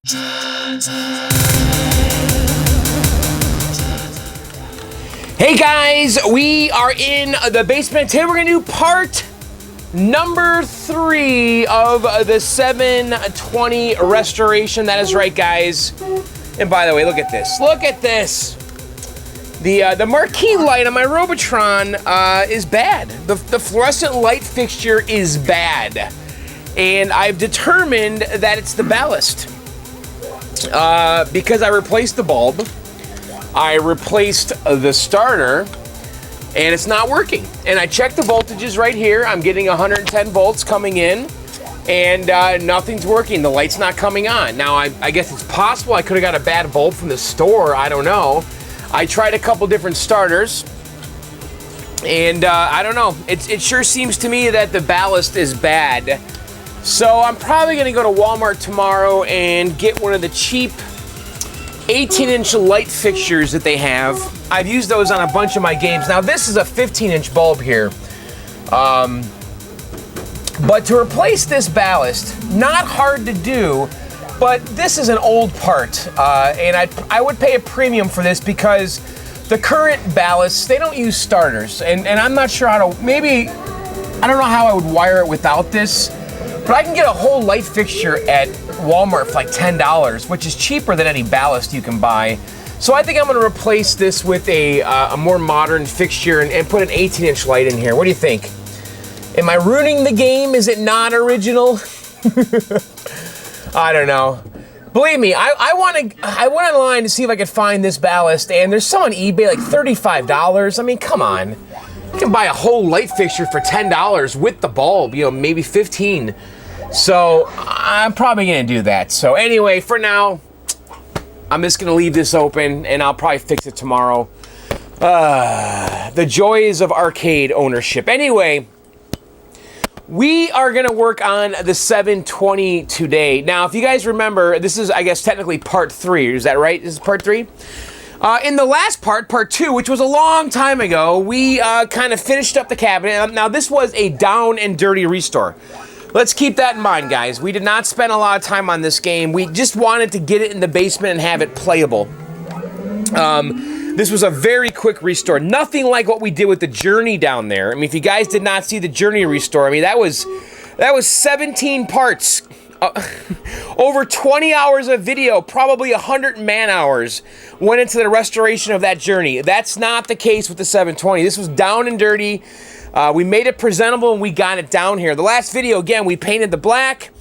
Hey guys, we are in the basement. Today we're gonna do part number 3 of the 720 restoration. That is right, guys. And by the way, look at this. Look at this. The marquee light on my Robotron is bad. The fluorescent light fixture is bad. And I've determined that it's the ballast. Because I replaced the bulb, I replaced the starter, and it's not working. And I checked the voltages right here. I'm getting 110 volts coming in, and nothing's working. The light's not coming on. Now, I guess it's possible I could have got a bad bulb from the store. I don't know. I tried a couple different starters, and I don't know. It sure seems to me that the ballast is bad. So I'm probably gonna go to Walmart tomorrow and get one of the cheap 18-inch light fixtures that they have. I've used those on a bunch of my games. Now this is a 15-inch bulb here. But to replace this ballast, not hard to do, but this is an old part. And I would pay a premium for this because the current ballasts, they don't use starters. And I'm not sure how to, maybe, I don't know how I would wire it without this. But I can get a whole light fixture at Walmart for like $10, which is cheaper than any ballast you can buy. So I think I'm going to replace this with a more modern fixture and put an 18-inch light in here. What do you think? Am I ruining the game? Is it not original? I don't know. Believe me, I went online to see if I could find this ballast, and there's some on eBay like $35. I mean, come on. You can buy a whole light fixture for $10 with the bulb, you know, maybe 15. So I'm probably gonna do that. So anyway, for now, I'm just gonna leave this open and I'll probably fix it tomorrow. The joys of arcade ownership. Anyway, we are gonna work on the 720 today. Now, if you guys remember, this is, I guess, technically part 3. Is that right? This is part 3? In the last part 2, which was a long time ago, we kind of finished up the cabinet. Now, this was a down and dirty restore. Let's keep that in mind, guys. We did not spend a lot of time on this game. We just wanted to get it in the basement and have it playable. This was a very quick restore. Nothing like what we did with the Journey down there. I mean, if you guys did not see the Journey restore, I mean, that was 17 parts. Over 20 hours of video, probably 100 man-hours went into the restoration of that Journey. That's not the case with the 720. This was down and dirty. We made it presentable and we got it down here. The last video, again, we painted the black.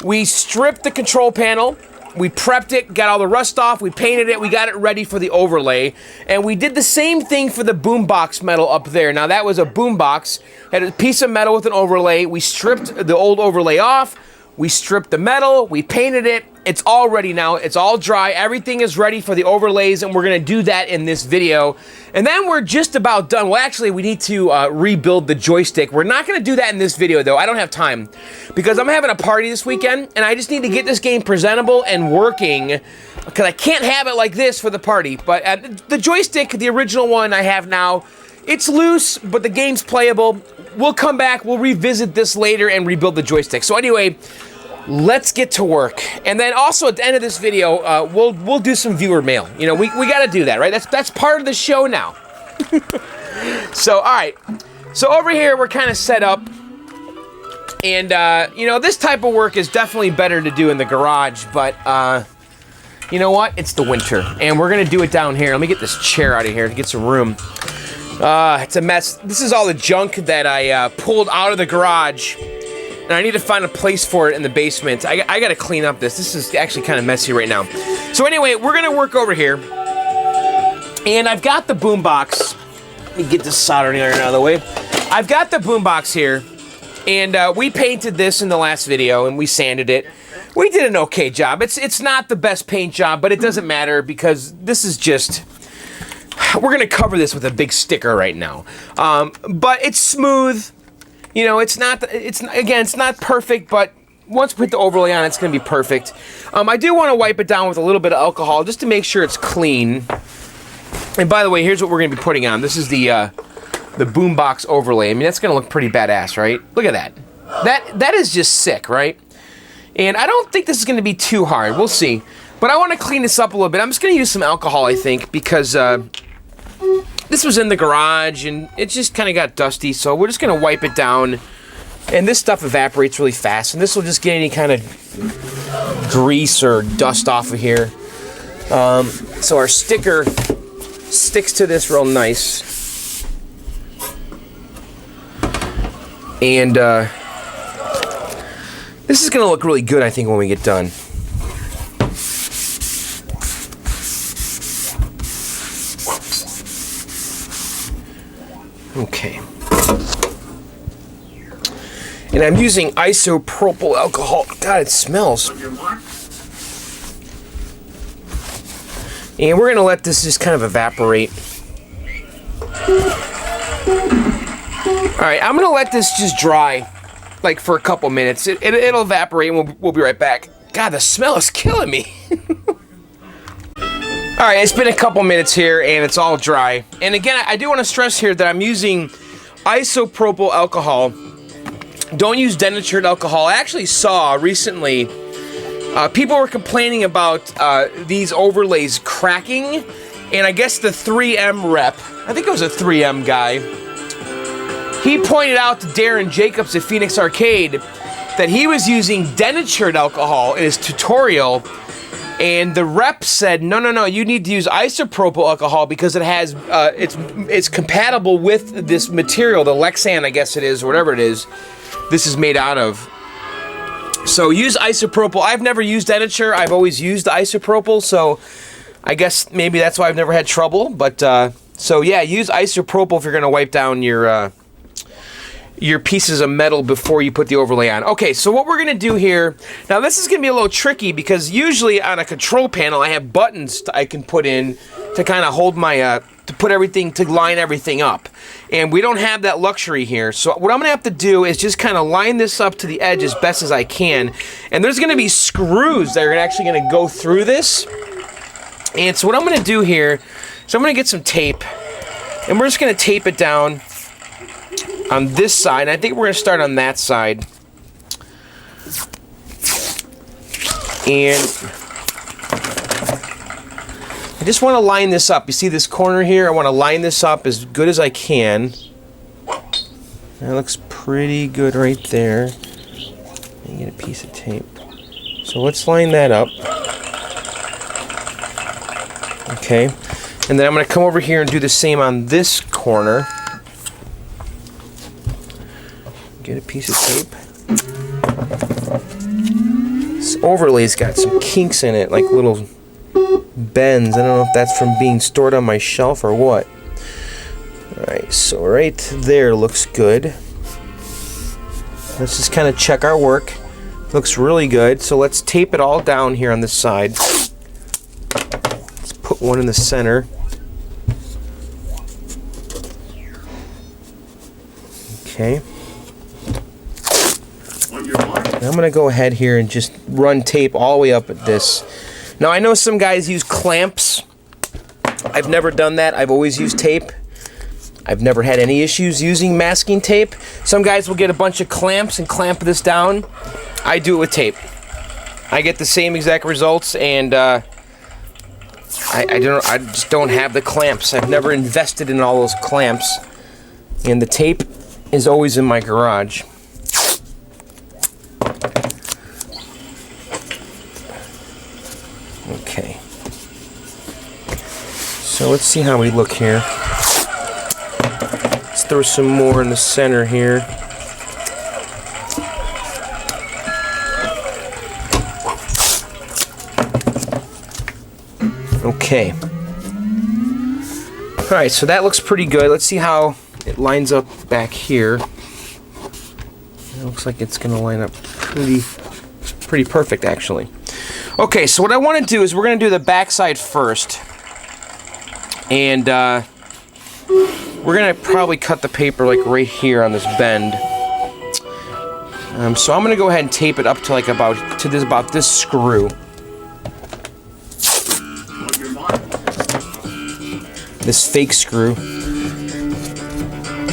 We stripped the control panel. We prepped it, got all the rust off. We painted it. We got it ready for the overlay. And we did the same thing for the boombox metal up there. Now, that was a boombox. Had a piece of metal with an overlay. We stripped the old overlay off. We stripped the metal, we painted it, it's all ready now, it's all dry, everything is ready for the overlays, and we're gonna do that in this video. And then we're just about done. Well, actually, we need to rebuild the joystick. We're not gonna do that in this video, though. I don't have time, because I'm having a party this weekend, and I just need to get this game presentable and working, because I can't have it like this for the party. But the joystick, the original one I have now, it's loose, but the game's playable. We'll come back, we'll revisit this later and rebuild the joystick. So anyway, let's get to work. And then also at the end of this video, we'll do some viewer mail. You know, we gotta do that, right? That's part of the show now. So, all right. So over here, we're kind of set up. And, you know, this type of work is definitely better to do in the garage, but, you know what? It's the winter, and we're gonna do it down here. Let me get this chair out of here to get some room. It's a mess. This is all the junk that I pulled out of the garage, and I need to find a place for it in the basement. I gotta clean up this. This is actually kind of messy right now. So anyway, we're gonna work over here, and I've got the boombox. Let me get this soldering iron out of the way. I've got the boombox here, and we painted this in the last video, and we sanded it. We did an okay job. It's not the best paint job, but it doesn't matter because this is just... We're gonna cover this with a big sticker right now, but it's smooth. You know, it's not perfect, but once we put the overlay on, it's gonna be perfect. I do want to wipe it down with a little bit of alcohol just to make sure it's clean. And by the way, here's what we're gonna be putting on. This is the boombox overlay. I mean, that's gonna look pretty badass, right? Look at that. That is just sick, right? And I don't think this is going to be too hard. We'll see. But I want to clean this up a little bit. I'm just going to use some alcohol, I think, because this was in the garage and it just kind of got dusty. So we're just going to wipe it down. And this stuff evaporates really fast. And this will just get any kind of grease or dust off of here. So our sticker sticks to this real nice. And this is going to look really good, I think, when we get done. Okay. And I'm using isopropyl alcohol. God, it smells. And we're going to let this just kind of evaporate. Alright, I'm going to let this just dry, like, for a couple minutes. It'll evaporate and we'll be right back. God, the smell is killing me. Alright, it's been a couple minutes here and it's all dry. And again, I do want to stress here that I'm using isopropyl alcohol. Don't use denatured alcohol. I actually saw recently people were complaining about these overlays cracking, and I guess the 3M rep, I think it was a 3M guy, he pointed out to Darren Jacobs at Phoenix Arcade that he was using denatured alcohol in his tutorial, and the rep said, no, you need to use isopropyl alcohol because it has, it's compatible with this material, the Lexan, I guess it is, or whatever it is, this is made out of. So use isopropyl. I've never used denature. I've always used the isopropyl, so I guess maybe that's why I've never had trouble. But so yeah, use isopropyl if you're gonna wipe down your pieces of metal before you put the overlay on. Okay, so what we're gonna do here, now this is gonna be a little tricky because usually on a control panel I have buttons I can put in to kind of hold my, to put everything, to line everything up. And we don't have that luxury here. So what I'm gonna have to do is just kind of line this up to the edge as best as I can. And there's gonna be screws that are actually gonna go through this. And so what I'm gonna do here, so I'm gonna get some tape and we're just gonna tape it down on this side. I think we're gonna start on that side. And I just want to line this up. You see this corner here? I want to line this up as good as I can. That looks pretty good right there. Let me get a piece of tape. So let's line that up. Okay. And then I'm going to come over here and do the same on this corner. Get a piece of tape. This overlay's got some kinks in it, like little bends. I don't know if that's from being stored on my shelf or what. Alright, so right there looks good. Let's just kind of check our work. Looks really good. So let's tape it all down here on this side. Let's put one in the center. Okay. I'm going to go ahead here and just run tape all the way up at this. Now, I know some guys use clamps. I've never done that. I've always used tape. I've never had any issues using masking tape. Some guys will get a bunch of clamps and clamp this down. I do it with tape. I get the same exact results, and I just don't have the clamps. I've never invested in all those clamps, and the tape is always in my garage. Okay. So let's see how we look here. Let's throw some more in the center here. Okay. Alright, so that looks pretty good. Let's see how it lines up back here. It looks like it's going to line up pretty perfect, actually. Okay, so what I want to do is we're going to do the back side first. And we're going to probably cut the paper like right here on this bend. So I'm going to go ahead and tape it up to like about this screw. This fake screw.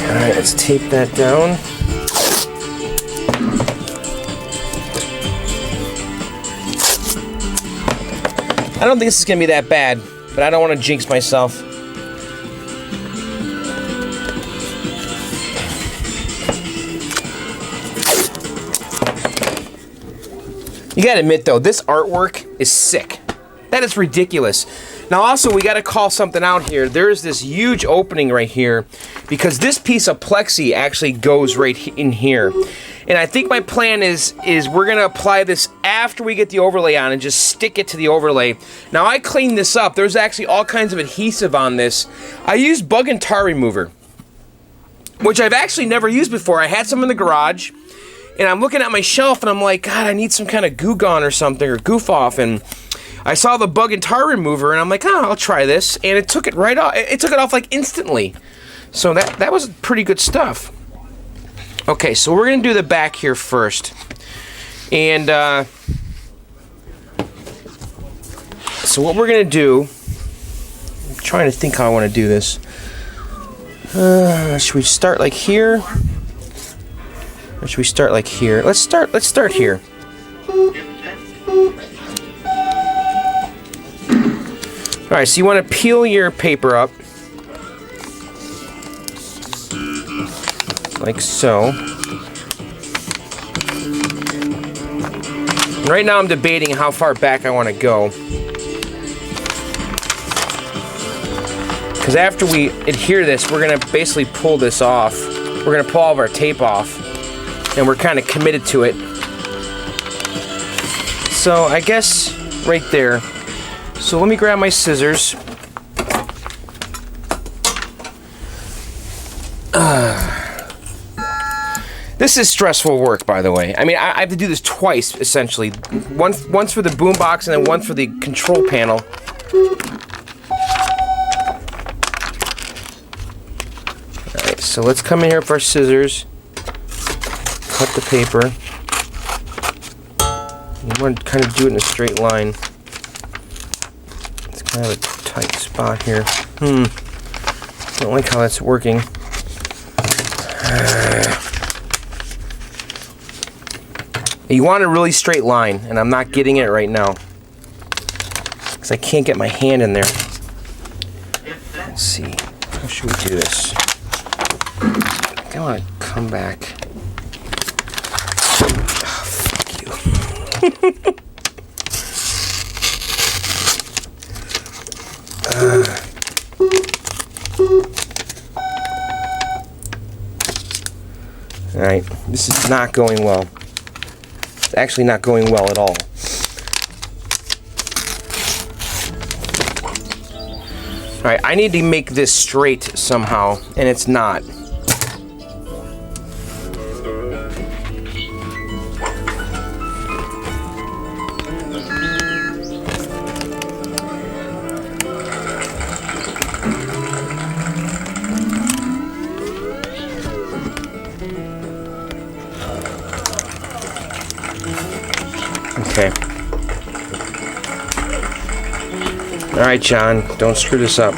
Alright, let's tape that down. I don't think this is gonna be that bad, but I don't want to jinx myself. You gotta admit though, this artwork is sick. That is ridiculous. Now also, we gotta call something out here. There's this huge opening right here because this piece of plexi actually goes right in here. And I think my plan is we're gonna apply this after we get the overlay on and just stick it to the overlay. Now I cleaned this up. There's actually all kinds of adhesive on this. I used bug and tar remover, which I've actually never used before. I had some in the garage. And I'm looking at my shelf and I'm like, God, I need some kind of goo gone or something, or goof off. And I saw the bug and tar remover and I'm like, oh, I'll try this. And it took it right off. It took it off like instantly. So that was pretty good stuff. Okay, so we're gonna do the back here first. And so what we're gonna do, I'm trying to think how I want to do this. Should we start like here? Or should we start like here? Let's start here. Alright, so you want to peel your paper up. Like so. And right now I'm debating how far back I want to go. Because after we adhere this, we're going to basically pull this off. We're going to pull all of our tape off. And we're kind of committed to it. So I guess right there. So let me grab my scissors. This is stressful work, by the way. I mean, I have to do this twice, essentially. Once for the boombox and then one for the control panel. Alright, so let's come in here for our scissors. Cut the paper. You want to kind of do it in a straight line. It's kind of a tight spot here. Don't like how that's working. You want a really straight line, and I'm not getting it right now because I can't get my hand in there. Let's see. How should we do this? I want to come back. Alright, this is not going well. It's actually not going well at all. Alright, I need to make this straight somehow, and it's not. Okay. Alright, John, don't screw this up.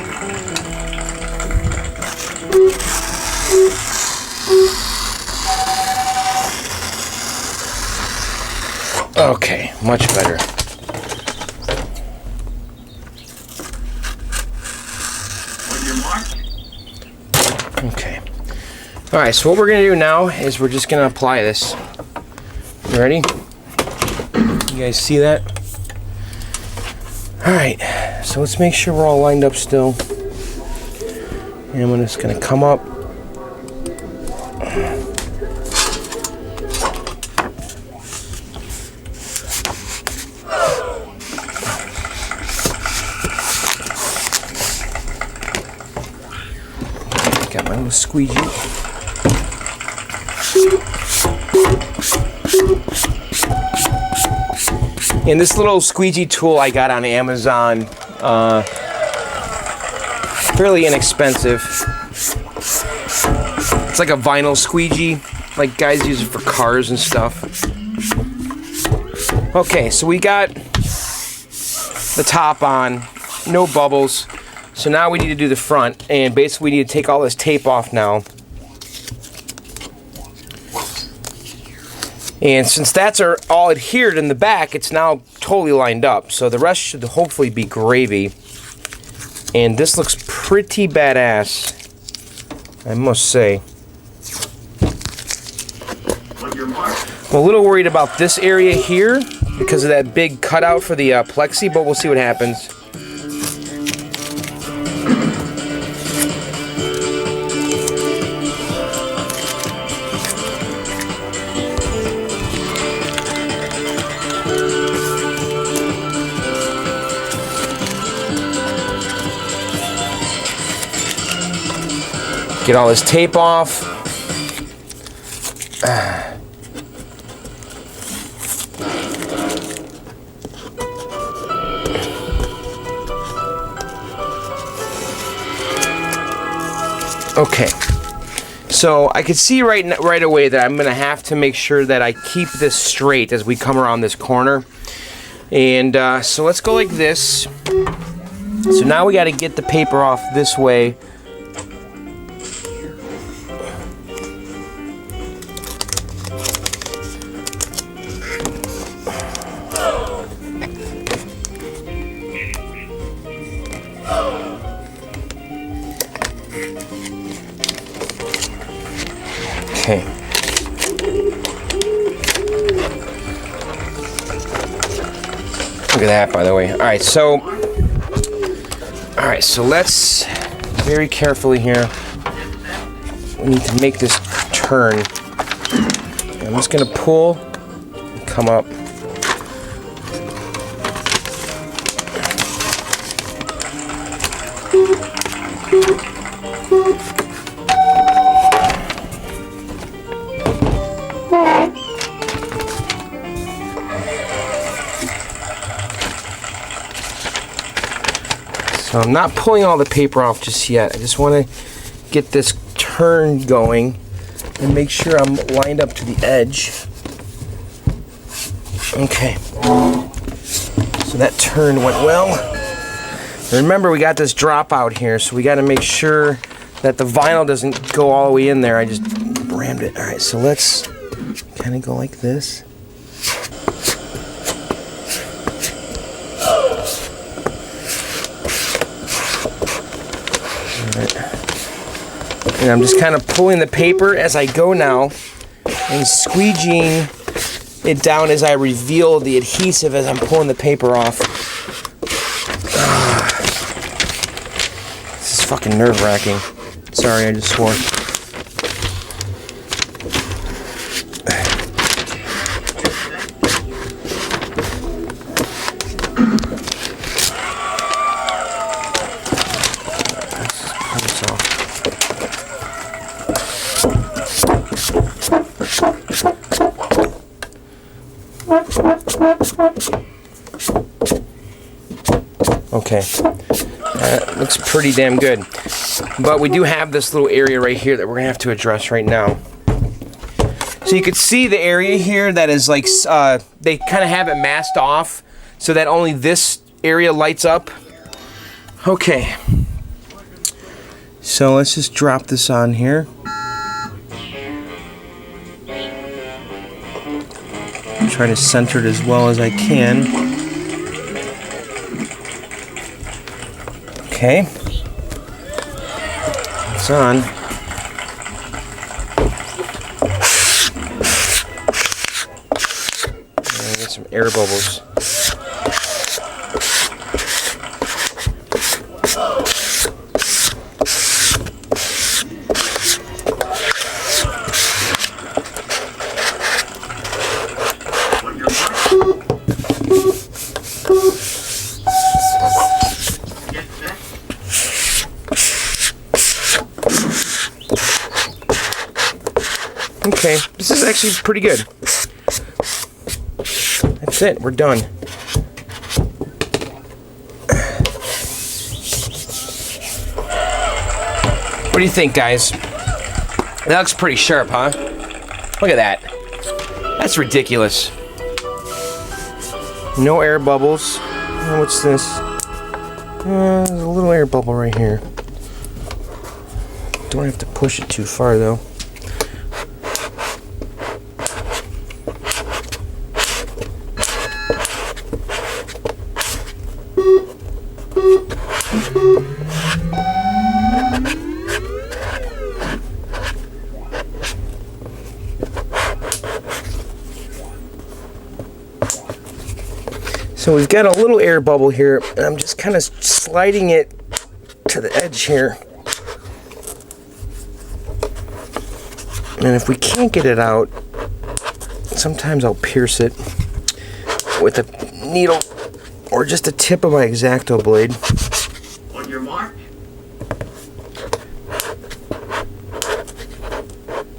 Okay, much better. Okay. Alright, so what we're going to do now is we're just going to apply this. You ready? You guys see that? Alright, so let's make sure we're all lined up still. And I'm just going to come up. Got my little squeegee. And this little squeegee tool I got on Amazon, fairly inexpensive. It's like a vinyl squeegee, like guys use it for cars and stuff. Okay, so we got the top on, no bubbles. So now we need to do the front, and basically we need to take all this tape off now. And since that's all adhered in the back, it's now totally lined up. So the rest should hopefully be gravy. And this looks pretty badass, I must say. I'm a little worried about this area here because of that big cutout for the plexi, but we'll see what happens. Get all this tape off. Okay, so I can see right away that I'm gonna have to make sure that I keep this straight as we come around this corner. And so let's go like this. So now we got to get the paper off this way. Okay. Look at that, by the way. All right, so let's very carefully here. We need to make this turn. I'm just gonna pull and come up. So I'm not pulling all the paper off just yet. I just want to get this turn going and make sure I'm lined up to the edge. Okay. So that turn went well. Remember, we got this dropout here, so we got to make sure that the vinyl doesn't go all the way in there. I just rammed it. All right, so let's kind of go like this. And I'm just kind of pulling the paper as I go now and squeegeeing it down as I reveal the adhesive as I'm pulling the paper off. This is fucking nerve-wracking. Sorry, I just swore. Okay, that looks pretty damn good. But we do have this little area right here that we're gonna have to address right now. So you can see the area here that is like, they kind of have it masked off so that only this area lights up. Okay, so let's just drop this on here. Try to center it as well as I can. Okay. It's on. And get some air bubbles. Okay, this is actually pretty good. That's it, we're done. What do you think, guys? That looks pretty sharp, huh? Look at that. That's ridiculous. No air bubbles. Oh, what's this? There's a little air bubble right here. Don't have to push it too far, though. So we've got a little air bubble here, and I'm just kind of sliding it to the edge here. And if we can't get it out, sometimes I'll pierce it with a needle or just the tip of my X-Acto blade. On your mark.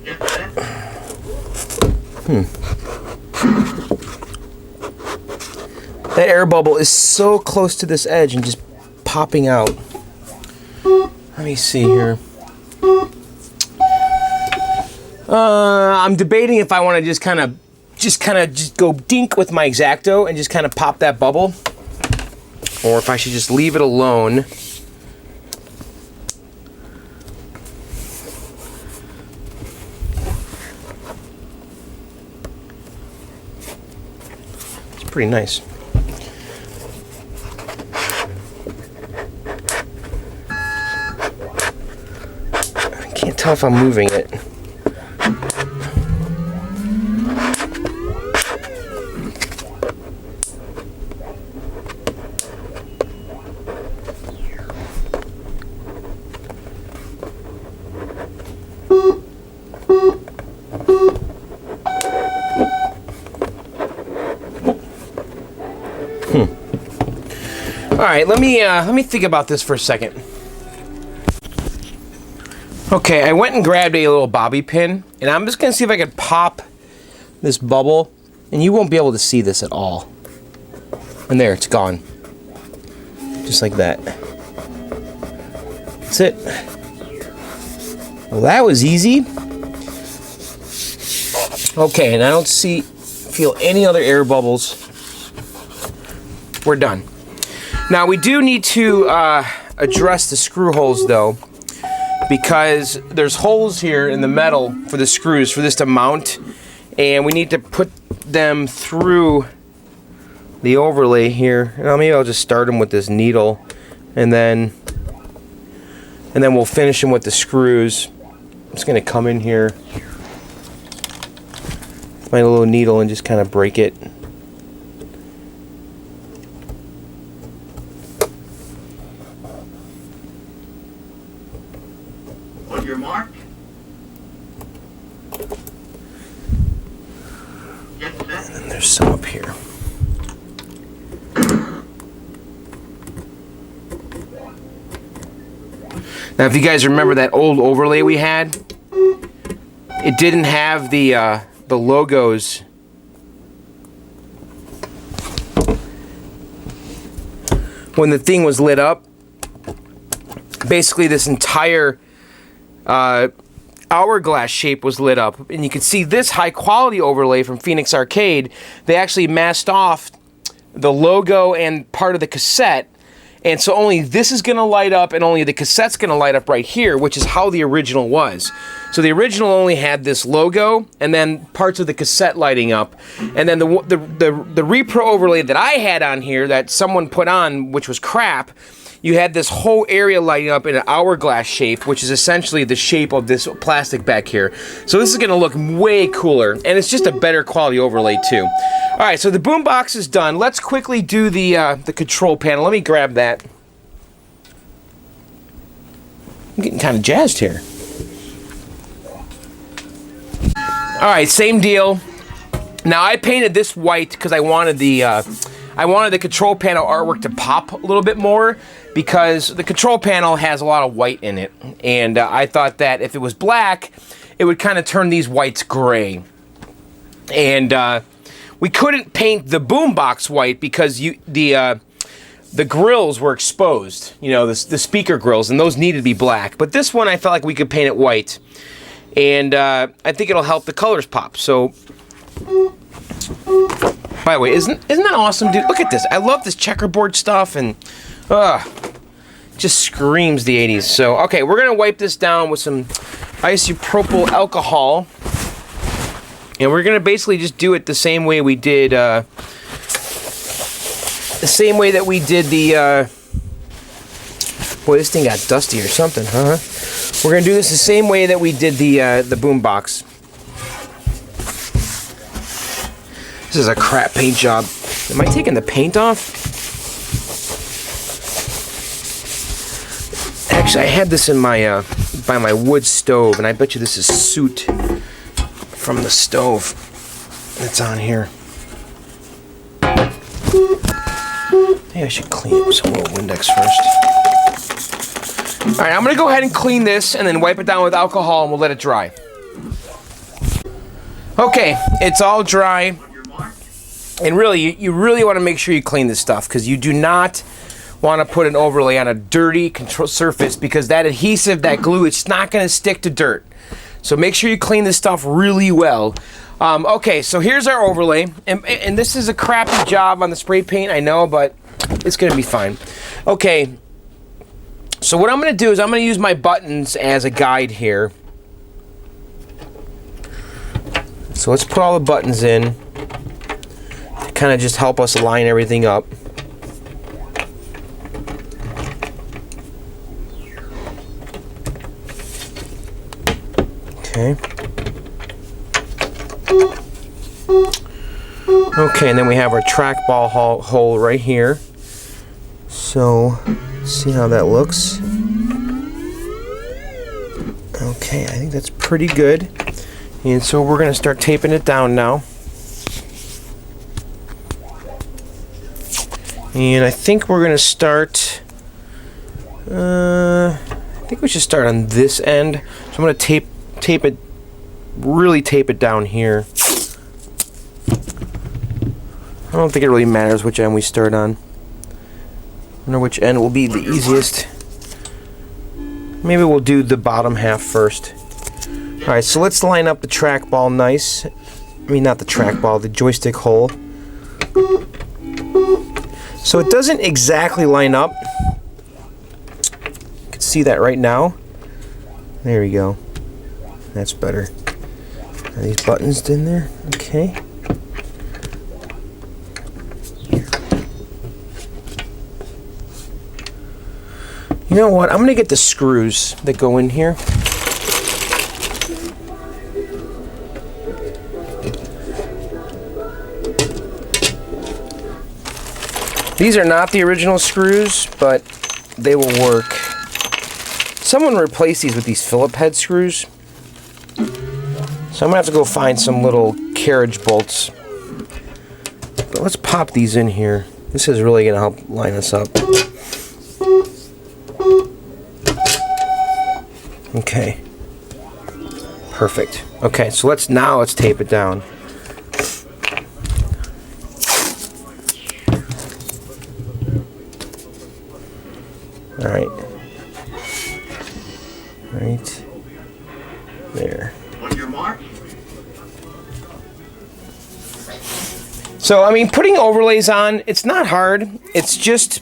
Get set. That air bubble is so close to this edge and just popping out. Let me see here. I'm debating if I want to just kind of go dink with my X-Acto and just kind of pop that bubble, or if I should just leave it alone. It's pretty nice. I can't tell if I'm moving it. All right, let me think about this for a second. Okay, I went and grabbed a little bobby pin, and I'm just gonna see if I can pop this bubble, and you won't be able to see this at all. And there, it's gone. Just like that. That's it. Well, that was easy. Okay, and I don't feel any other air bubbles. We're done. Now we do need to address the screw holes though, because there's holes here in the metal for the screws for this to mount, and we need to put them through the overlay here. Now maybe I'll just start them with this needle, and then we'll finish them with the screws. I'm just gonna come in here with my little needle and just kind of break it. On your mark. Get set. And then there's some up here. Now, if you guys remember that old overlay we had, it didn't have the logos. When the thing was lit up, basically this entire hourglass shape was lit up, and you can see this high quality overlay from Phoenix Arcade. They actually masked off the logo and part of the cassette, and so only this is going to light up, and only the cassette's going to light up right here, which is how the original was. So the original only had this logo and then parts of the cassette lighting up, and then the repro overlay that I had on here that someone put on, which was crap, you had this whole area lighting up in an hourglass shape, which is essentially the shape of this plastic back here. So this is going to look way cooler, and it's just a better quality overlay too. All right, so the boombox is done. Let's quickly do the control panel. Let me grab that. I'm getting kind of jazzed here. All right, same deal. Now I painted this white because I wanted the control panel artwork to pop a little bit more, because the control panel has a lot of white in it, and I thought that if it was black, it would kind of turn these whites gray. And we couldn't paint the boombox white because the grills were exposed, you know, the speaker grills, and those needed to be black. But this one, I felt like we could paint it white, and I think it'll help the colors pop. So, by the way, isn't that awesome, dude? Look at this. I love this checkerboard stuff, and just screams the 80s. So, okay, we're gonna wipe this down with some isopropyl alcohol, and we're gonna basically just do it the same way we did. The same way that we did the. Boy, this thing got dusty or something, huh? We're gonna do this the same way that we did the boombox. This is a crap paint job. Am I taking the paint off? Actually, I had this in my by my wood stove, and I bet you this is soot from the stove that's on here. Maybe I should clean it with some little Windex first. All right, I'm gonna go ahead and clean this and then wipe it down with alcohol, and we'll let it dry. Okay, it's all dry. And really, you really want to make sure you clean this stuff, because you do not want to put an overlay on a dirty control surface, because that adhesive, that glue, it's not going to stick to dirt. So make sure you clean this stuff really well. Okay, so here's our overlay. And this is a crappy job on the spray paint, I know, but it's going to be fine. Okay, so what I'm going to do is I'm going to use my buttons as a guide here. So let's put all the buttons in. Kind of just help us line everything up. Okay. Okay, and then we have our trackball hole right here. So, let's see how that looks. Okay, I think that's pretty good. And so we're going to start taping it down now. And I think we're going to start, I think we should start on this end. So I'm going to tape it, really tape it down here. I don't think it really matters which end we start on. I wonder which end will be the easiest. Maybe we'll do the bottom half first. Alright, so let's line up the trackball nice. I mean, not the trackball, the joystick hole. So it doesn't exactly line up. You can see that right now. There we go. That's better. Are these buttons in there? Okay. You know what? I'm going to get the screws that go in here. These are not the original screws, but they will work. Someone replaced these with these Phillip head screws. So I'm gonna have to go find some little carriage bolts. But let's pop these in here. This is really gonna help line us up. Okay. Perfect. Okay, so let's tape it down. Alright. Right there. On your mark. So, I mean, putting overlays on, it's not hard. It's just,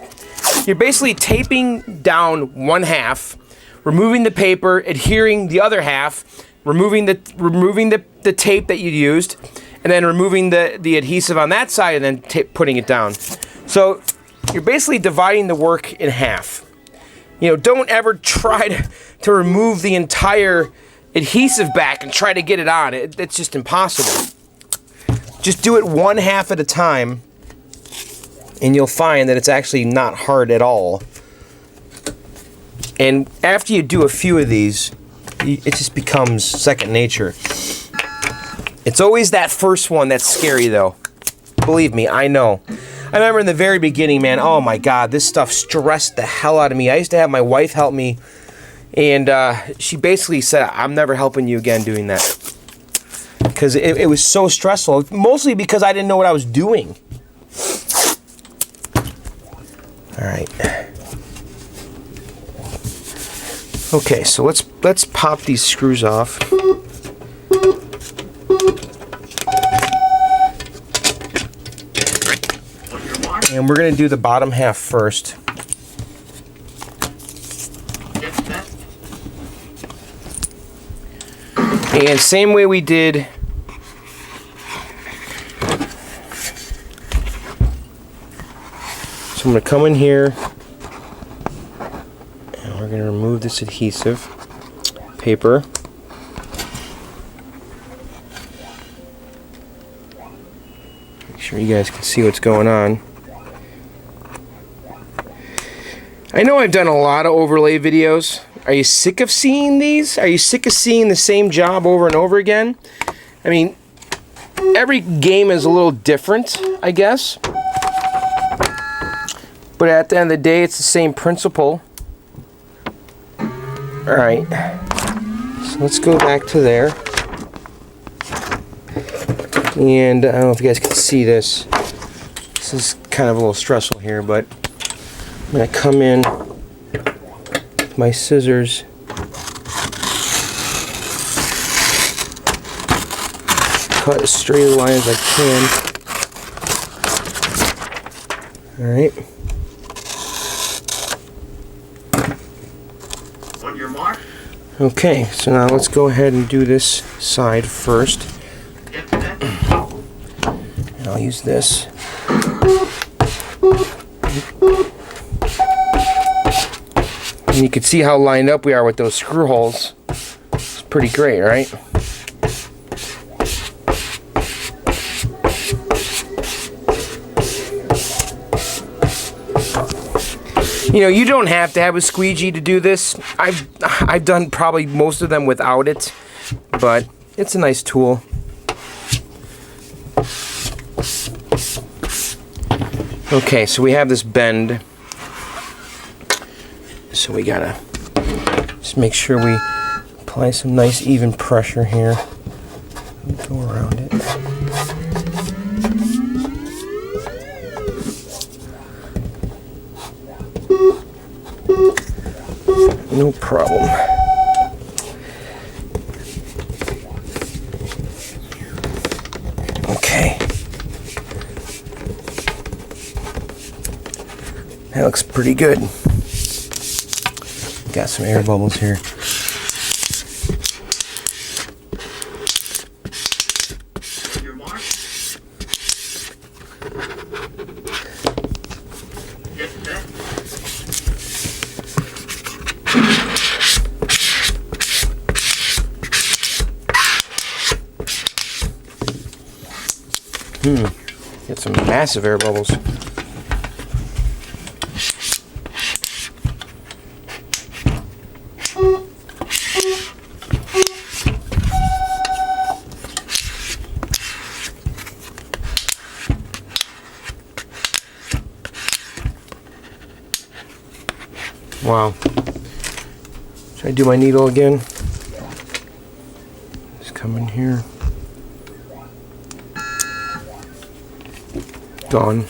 you're basically taping down one half, removing the paper, adhering the other half, removing the tape that you used, and then removing the adhesive on that side, and then putting it down. So, you're basically dividing the work in half. You know, don't ever try to remove the entire adhesive back and try to get it on. It's just impossible. Just do it one half at a time, and you'll find that it's actually not hard at all. And after you do a few of these, it just becomes second nature. It's always that first one that's scary, though. Believe me, I know. I remember in the very beginning, man, oh my God, this stuff stressed the hell out of me. I used to have my wife help me, and she basically said, I'm never helping you again doing that. Because it was so stressful, mostly because I didn't know what I was doing. All right. Okay, so let's pop these screws off. And we're going to do the bottom half first. And same way we did so I'm going to come in here and we're going to remove this adhesive paper. Make sure you guys can see what's going on. I know I've done a lot of overlay videos. Are you sick of seeing these? Are you sick of seeing the same job over and over again? I mean, every game is a little different, I guess. But at the end of the day, it's the same principle. Alright. So let's go back to there. And I don't know if you guys can see this. This is kind of a little stressful here, but I'm going to come in with my scissors. Cut as straight a line as I can. Alright. On your mark. Okay, so now let's go ahead and do this side first. Get set. And I'll use this. And you can see how lined up we are with those screw holes. It's pretty great, right? You know, you don't have to have a squeegee to do this. I've done probably most of them without it, but it's a nice tool. Okay, so we have this bend. So we gotta just make sure we apply some nice even pressure here. Go around it. No problem. Okay. That looks pretty good. Got some air bubbles here. Your mark. Get set. Get some massive air bubbles. Wow. Should I do my needle again? Just come in here. Gone.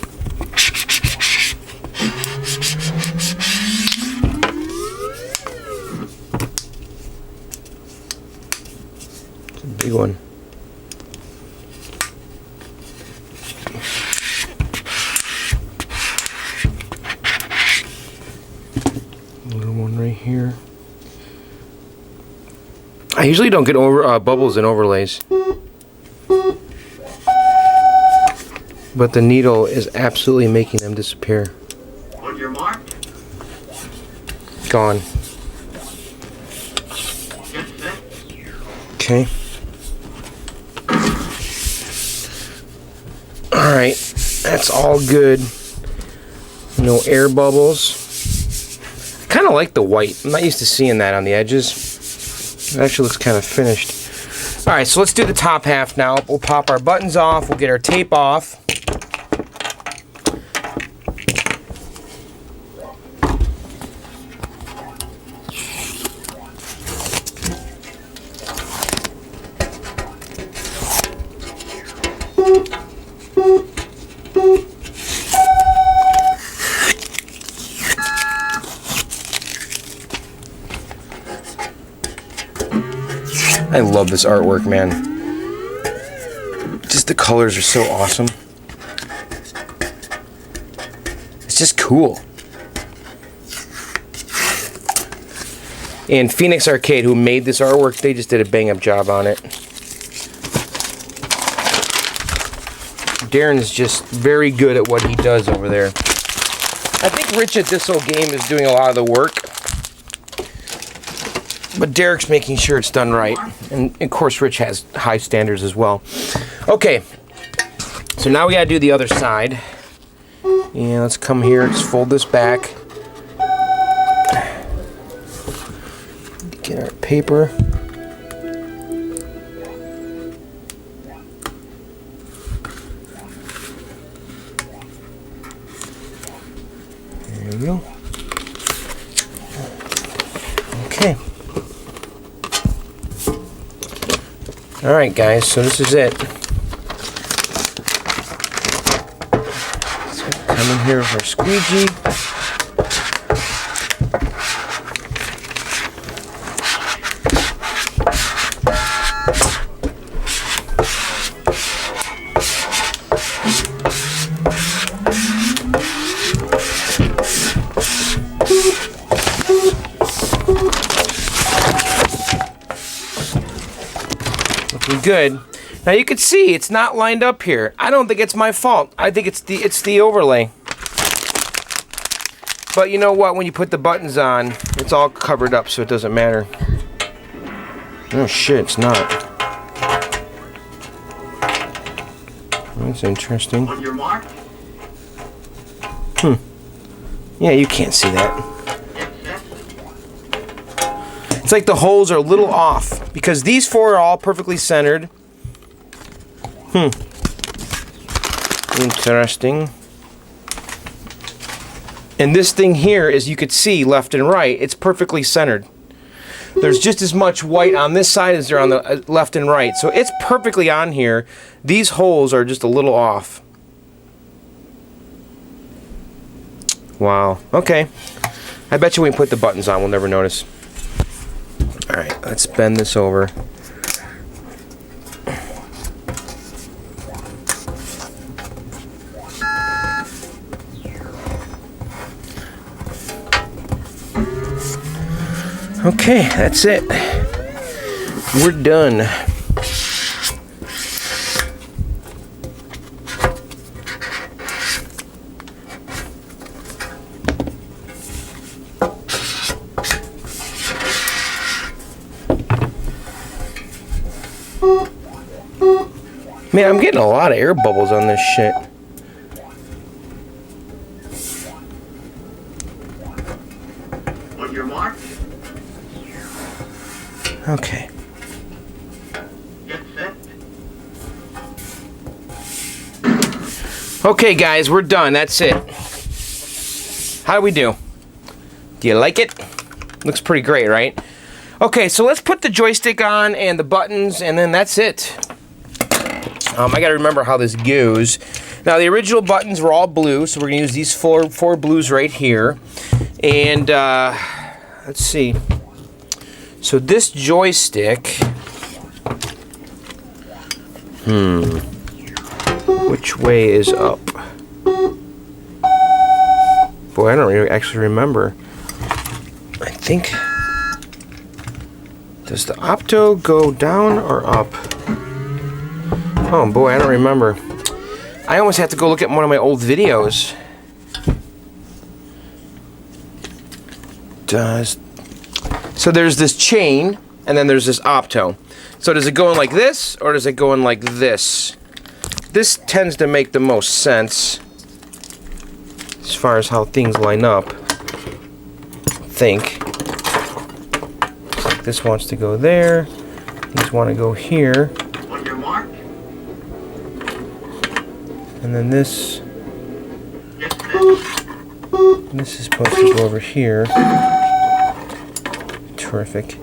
It's a big one. Little one right here. I usually don't get bubbles and overlays. But the needle is absolutely making them disappear. On your mark. Gone. Get set. Okay. Alright. That's all good. No air bubbles. I kind of like the white. I'm not used to seeing that on the edges. It actually looks kind of finished. Alright, so let's do the top half now. We'll pop our buttons off. We'll get our tape off. I love this artwork, man. Just the colors are so awesome. It's just cool. And Phoenix Arcade, who made this artwork, they just did a bang-up job on it. Darren's just very good at what he does over there. I think Rich at this old game is doing a lot of the work. But Derek's making sure it's done right. And of course Rich has high standards as well. Okay. So now we gotta do the other side. And let's come here, just fold this back. Get our paper. There we go. Okay. Alright guys, so this is it. So come in here with our squeegee. Looking good. Now you can see it's not lined up here. I don't think it's my fault. I think it's the overlay. But you know what? When you put the buttons on, it's all covered up, so it doesn't matter. Oh shit, it's not. That's interesting. On your mark. Yeah, you can't see that. Get set. It's like the holes are a little off because these four are all perfectly centered. Interesting. And this thing here, as you could see, left and right, it's perfectly centered. There's just as much white on this side as there on the left and right. So it's perfectly on here. These holes are just a little off. Wow. Okay. I bet you when we put the buttons on, we'll never notice. Alright, let's bend this over. Okay, that's it. We're done. Man, I'm getting a lot of air bubbles on this shit. On your mark. Okay. Get set. Okay, guys, we're done. That's it. How do we do? Do you like it? Looks pretty great, right? Okay, so let's put the joystick on and the buttons, and then that's it. I gotta remember how this goes. Now, the original buttons were all blue, so we're gonna use these four blues right here. And let's see. So this joystick, which way is up? Boy, I don't really actually remember. I think, does the opto go down or up? Oh boy, I don't remember. I almost have to go look at one of my old videos. So there's this chain, and then there's this opto. So does it go in like this, or does it go in like this? This tends to make the most sense as far as how things line up. I think. This wants to go there. These want to go here. On your mark. And then this. Get set. This is supposed to go over here. Terrific.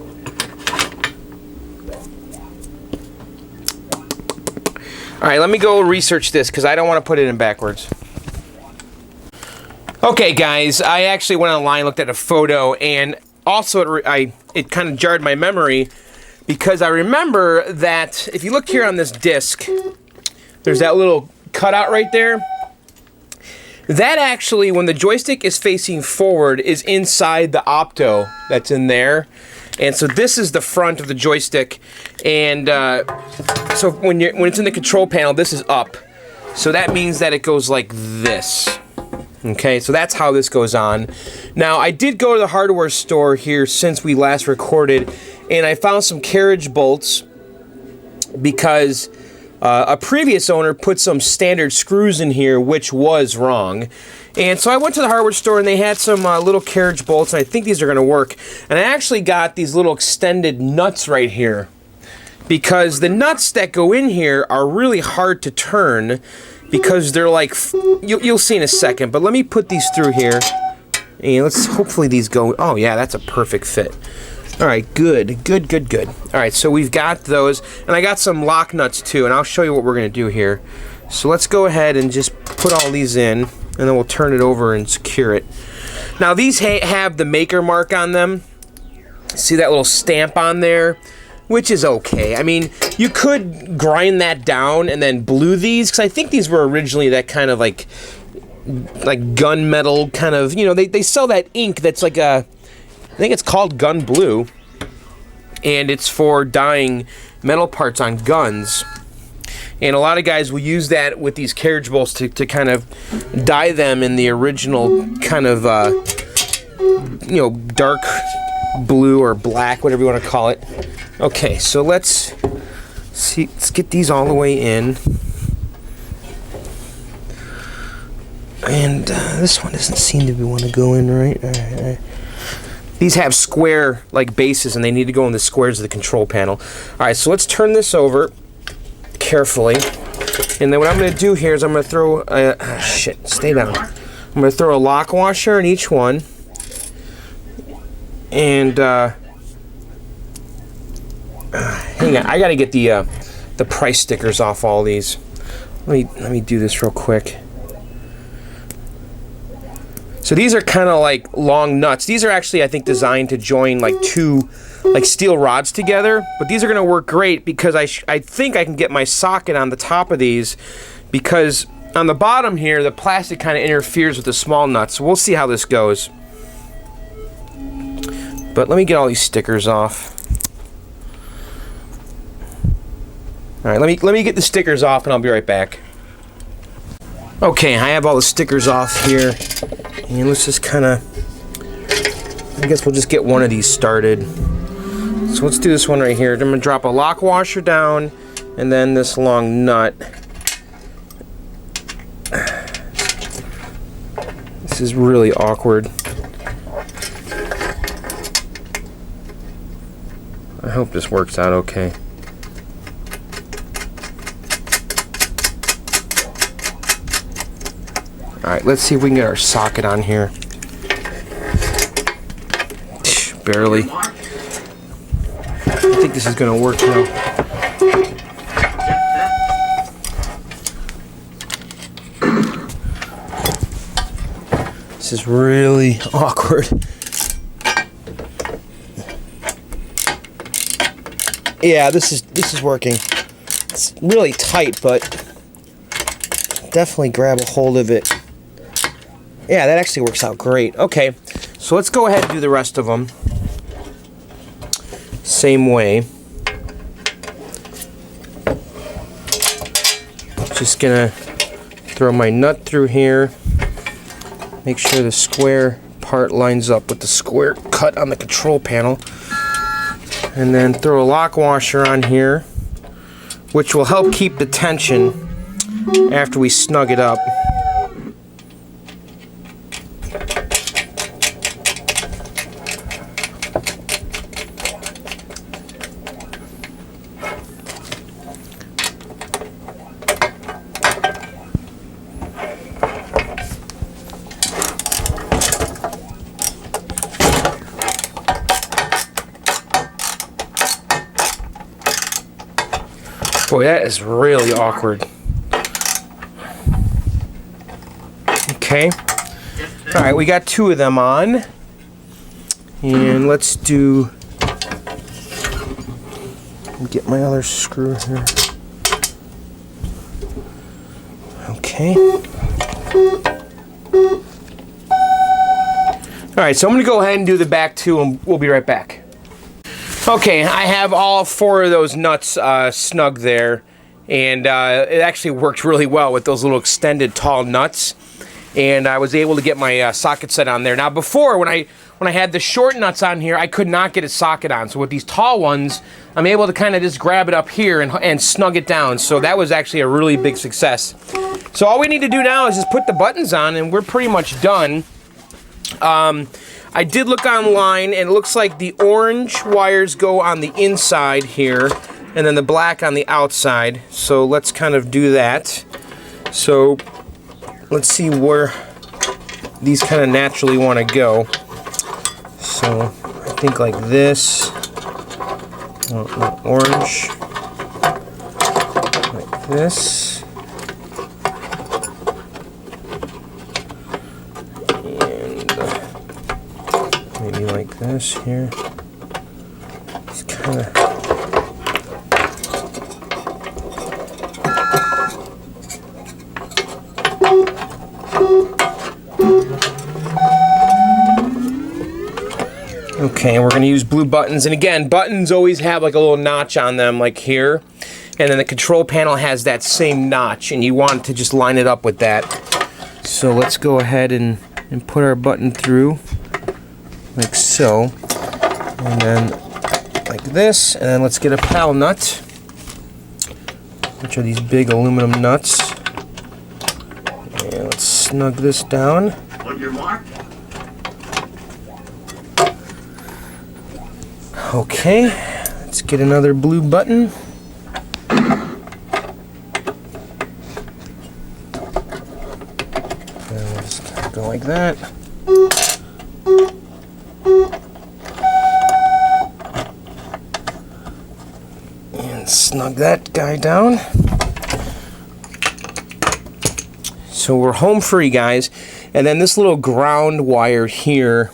Alright, let me go research this because I don't want to put it in backwards. Okay, guys, I actually went online, looked at a photo, and also it kind of jarred my memory because I remember that if you look here on this disc, there's that little cutout right there. That actually, when the joystick is facing forward, is inside the opto that's in there. And so this is the front of the joystick. And so when it's in the control panel, this is up. So that means that it goes like this. Okay, so that's how this goes on. Now, I did go to the hardware store here since we last recorded, and I found some carriage bolts because A previous owner put some standard screws in here, which was wrong. And so I went to the hardware store and they had some little carriage bolts, and I think these are going to work. And I actually got these little extended nuts right here, because the nuts that go in here are really hard to turn, because they're like, you'll see in a second, but let me put these through here. And let's, hopefully these go, oh yeah, that's a perfect fit. All right, good. All right, so we've got those, and I got some lock nuts too, and I'll show you what we're gonna do here. So let's go ahead and just put all these in, and then we'll turn it over and secure it. Now these have the maker mark on them. See that little stamp on there? Which is okay. I mean, you could grind that down and then glue these, because I think these were originally that kind of like gunmetal kind of, you know, they sell that ink that's like a, I think it's called gun blue, and it's for dyeing metal parts on guns. And a lot of guys will use that with these carriage bolts to kind of dye them in the original kind of, you know, dark blue or black, whatever you want to call it. Okay, so let's see, let's get these all the way in. And this one doesn't seem to want to go in right. All right. These have square like bases, and they need to go in the squares of the control panel. All right, so let's turn this over carefully. And then what I'm going to do here is I'm going to throw shit, stay down. I'm going to throw a lock washer in each one. And hang on, I got to get the price stickers off all these. Let me do this real quick. So these are kind of like long nuts. These are actually, I think, designed to join like two like steel rods together. But these are going to work great because I think I can get my socket on the top of these, because on the bottom here, the plastic kind of interferes with the small nuts. So we'll see how this goes. But let me get all these stickers off. All right, let me get the stickers off, and I'll be right back. Okay, I have all the stickers off here, and let's just kind of, I guess we'll just get one of these started. So let's do this one right here. I'm going to drop a lock washer down, and then this long nut. This is really awkward. I hope this works out okay. Alright, let's see if we can get our socket on here. Barely. I think this is going to work now. This is really awkward. Yeah, this is working. It's really tight, but definitely grab a hold of it. Yeah, that actually works out great. Okay, so let's go ahead and do the rest of them. Same way. Just gonna throw my nut through here. Make sure the square part lines up with the square cut on the control panel. And then throw a lock washer on here, which will help keep the tension after we snug it up. Boy, that is really awkward. Okay. Alright, we got two of them on. And let's do... get my other screw here. Okay. Alright, so I'm going to go ahead and do the back two, and we'll be right back. Okay, I have all four of those nuts snug there, and it actually worked really well with those little extended tall nuts, and I was able to get my socket set on there. Now before, when when I had the short nuts on here, I could not get a socket on. So with these tall ones, I'm able to kind of just grab it up here and snug it down. So that was actually a really big success. So all we need to do now is just put the buttons on and we're pretty much done. I did look online and it looks like the orange wires go on the inside here and then the black on the outside. So let's kind of do that. So let's see where these kind of naturally want to go. So I think like this. Orange. Like this. And maybe like this here. It's kind of. Okay, and we're going to use blue buttons. And again, buttons always have like a little notch on them, like here. And then the control panel has that same notch, and you want to just line it up with that. So let's go ahead and put our button through, like so. And then like this. And then let's get a PAL nut, which are these big aluminum nuts. And let's snug this down. On your mark. Okay, let's get another blue button. And we'll just go like that. And snug that guy down. So we're home free, guys. And then this little ground wire here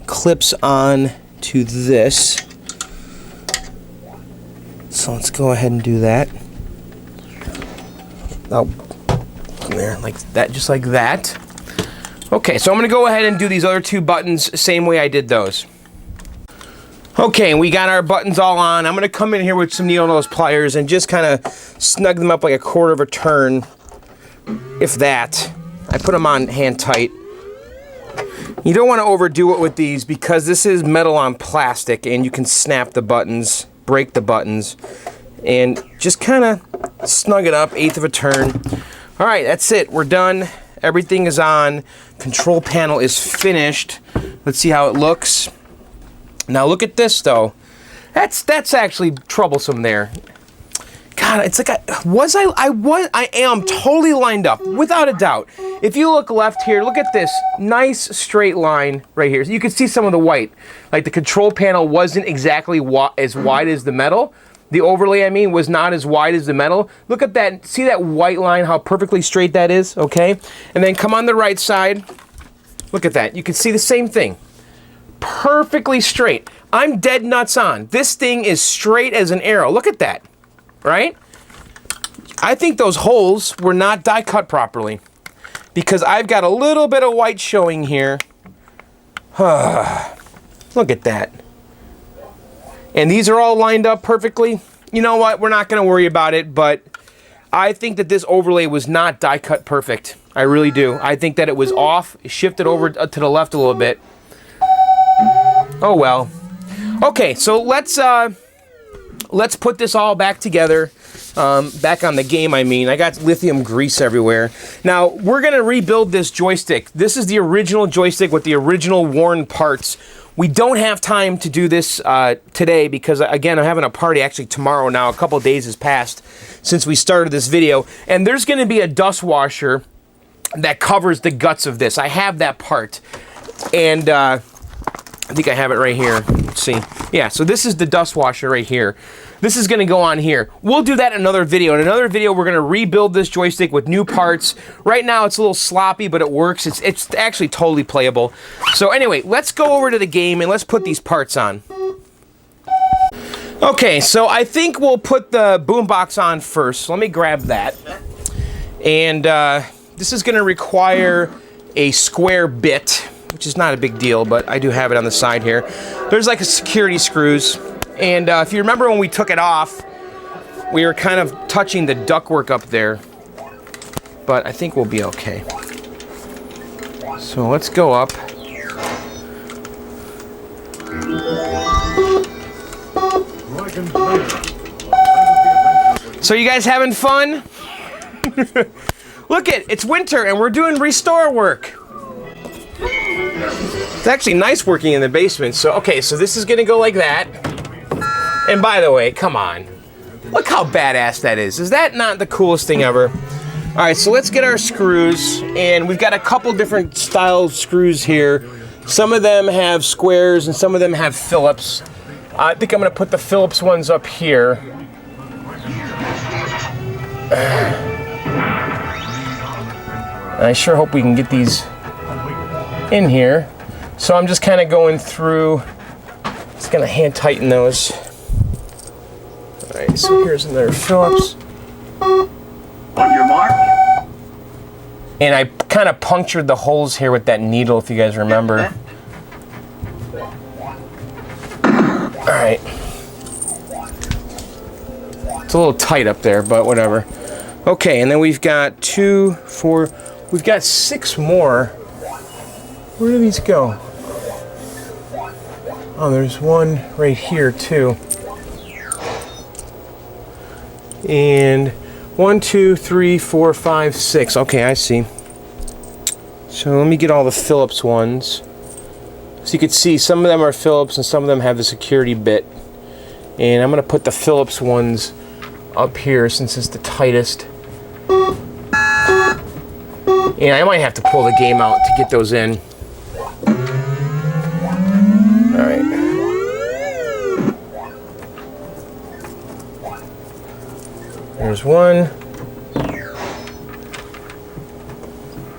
clips on to this. So let's go ahead and do that. Oh, there, like that, just like that. Okay, so I'm going to go ahead and do these other two buttons same way I did those. Okay, and we got our buttons all on. I'm going to come in here with some needle nose pliers and just kind of snug them up like a quarter of a turn, if that. I put them on hand tight. You don't want to overdo it with these because this is metal on plastic and you can snap the buttons, break the buttons, and just kind of snug it up, eighth of a turn. All right, that's it. We're done. Everything is on. Control panel is finished. Let's see how it looks. Now look at this though. That's actually troublesome there. God, it's like I am totally lined up, without a doubt. If you look left here, look at this nice straight line right here. So you can see some of the white. Like the control panel wasn't exactly as wide as the metal. The overlay, I mean, was not as wide as the metal. Look at that. See that white line, how perfectly straight that is, okay? And then come on the right side. Look at that. You can see the same thing. Perfectly straight. I'm dead nuts on. This thing is straight as an arrow. Look at that. Right? I think those holes were not die cut properly because I've got a little bit of white showing here. Look at that. And these are all lined up perfectly. You know what? We're not going to worry about it, but I think that this overlay was not die cut perfect. I really do. I think that it was off, shifted over to the left a little bit. Oh well. Okay, so let's put this all back together, back on the game, I mean. I got lithium grease everywhere. Now, we're going to rebuild this joystick. This is the original joystick with the original worn parts. We don't have time to do this today because, again, I'm having a party actually tomorrow now. A couple days has passed since we started this video. And there's going to be a dust washer that covers the guts of this. I have that part. And I think I have it right here. Let's see. Yeah, so this is the dust washer right here. This is going to go on here. We'll do that in another video. In another video, we're going to rebuild this joystick with new parts. Right now, it's a little sloppy, but it works. It's actually totally playable. So anyway, let's go over to the game and let's put these parts on. Okay, so I think we'll put the boombox on first. So let me grab that. And this is going to require a square bit, which is not a big deal, but I do have it on the side here. There's like a security screws. And if you remember when we took it off, we were kind of touching the ductwork up there. But I think we'll be okay. So let's go up. So you guys having fun? Look it's winter and we're doing restore work. It's actually nice working in the basement. So, okay, so this is gonna go like that. And by the way, come on. Look how badass that is. Is that not the coolest thing ever? All right, so let's get our screws. And we've got a couple different style screws here. Some of them have squares and some of them have Phillips. I think I'm gonna put the Phillips ones up here. I sure hope we can get these in here. So I'm just kind of going through, just gonna hand tighten those. All right, so here's another Phillips. On your mark. And I kind of punctured the holes here with that needle, if you guys remember. All right. It's a little tight up there, but whatever. Okay, and then we've got 2, 4, we've got 6 more. Where do these go? Oh, there's one right here too. And 1, 2, 3, 4, 5, 6. Okay, I see. So let me get all the Phillips ones. So you can see some of them are Phillips and some of them have the security bit. And I'm gonna put the Phillips ones up here since it's the tightest. And I might have to pull the game out to get those in. All right. There's one.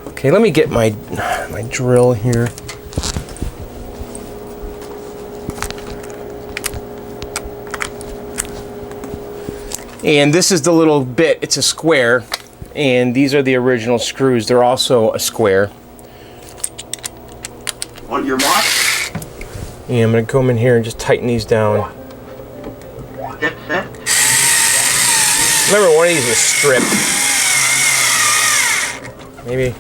Okay, let me get my drill here. And this is the little bit, it's a square. And these are the original screws. They're also a square. On your mark. And I'm gonna come in here and just tighten these down. Get set. Remember, one of these was stripped. Maybe.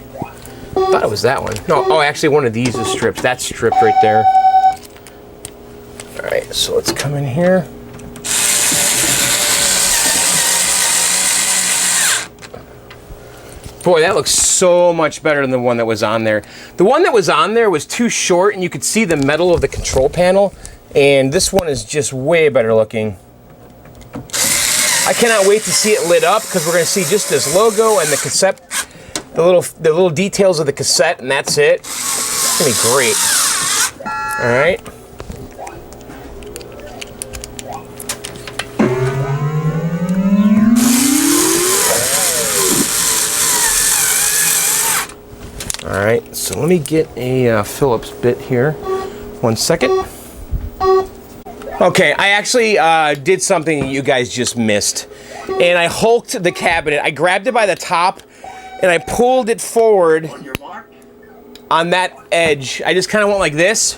I thought it was that one. No, oh, actually, one of these is stripped. That's stripped right there. All right, so let's come in here. Boy, that looks so much better than the one that was on there. The one that was on there was too short, and you could see the metal of the control panel. And this one is just way better looking. I cannot wait to see it lit up because we're going to see just this logo and the cassette, the little details of the cassette, and that's it. It's going to be great. All right. All right, so let me get a Phillips bit here. 1 second. Okay, I actually did something that you guys just missed. And I hulked the cabinet. I grabbed it by the top and I pulled it forward On your mark. on that edge. I just kind of went like this.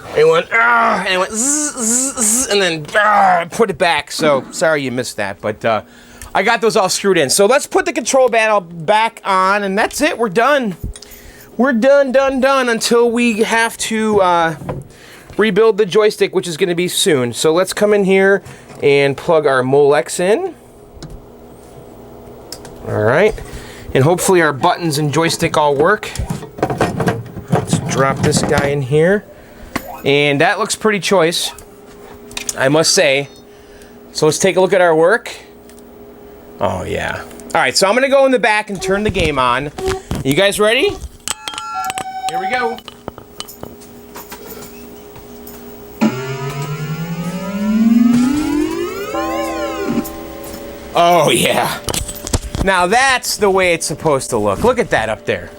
And it went, and it went zzz, zzz, zzz, and then put it back. So sorry you missed that, but I got those all screwed in. So let's put the control panel back on, and that's it. We're done. We're done until we have to rebuild the joystick, which is going to be soon. So let's come in here and plug our Molex in. All right. And hopefully our buttons and joystick all work. Let's drop this guy in here. And that looks pretty choice, I must say. So let's take a look at our work. Oh, yeah. All right, so I'm going to go in the back and turn the game on. You guys ready? Here we go. Oh, yeah. Now that's the way it's supposed to look. Look at that up there.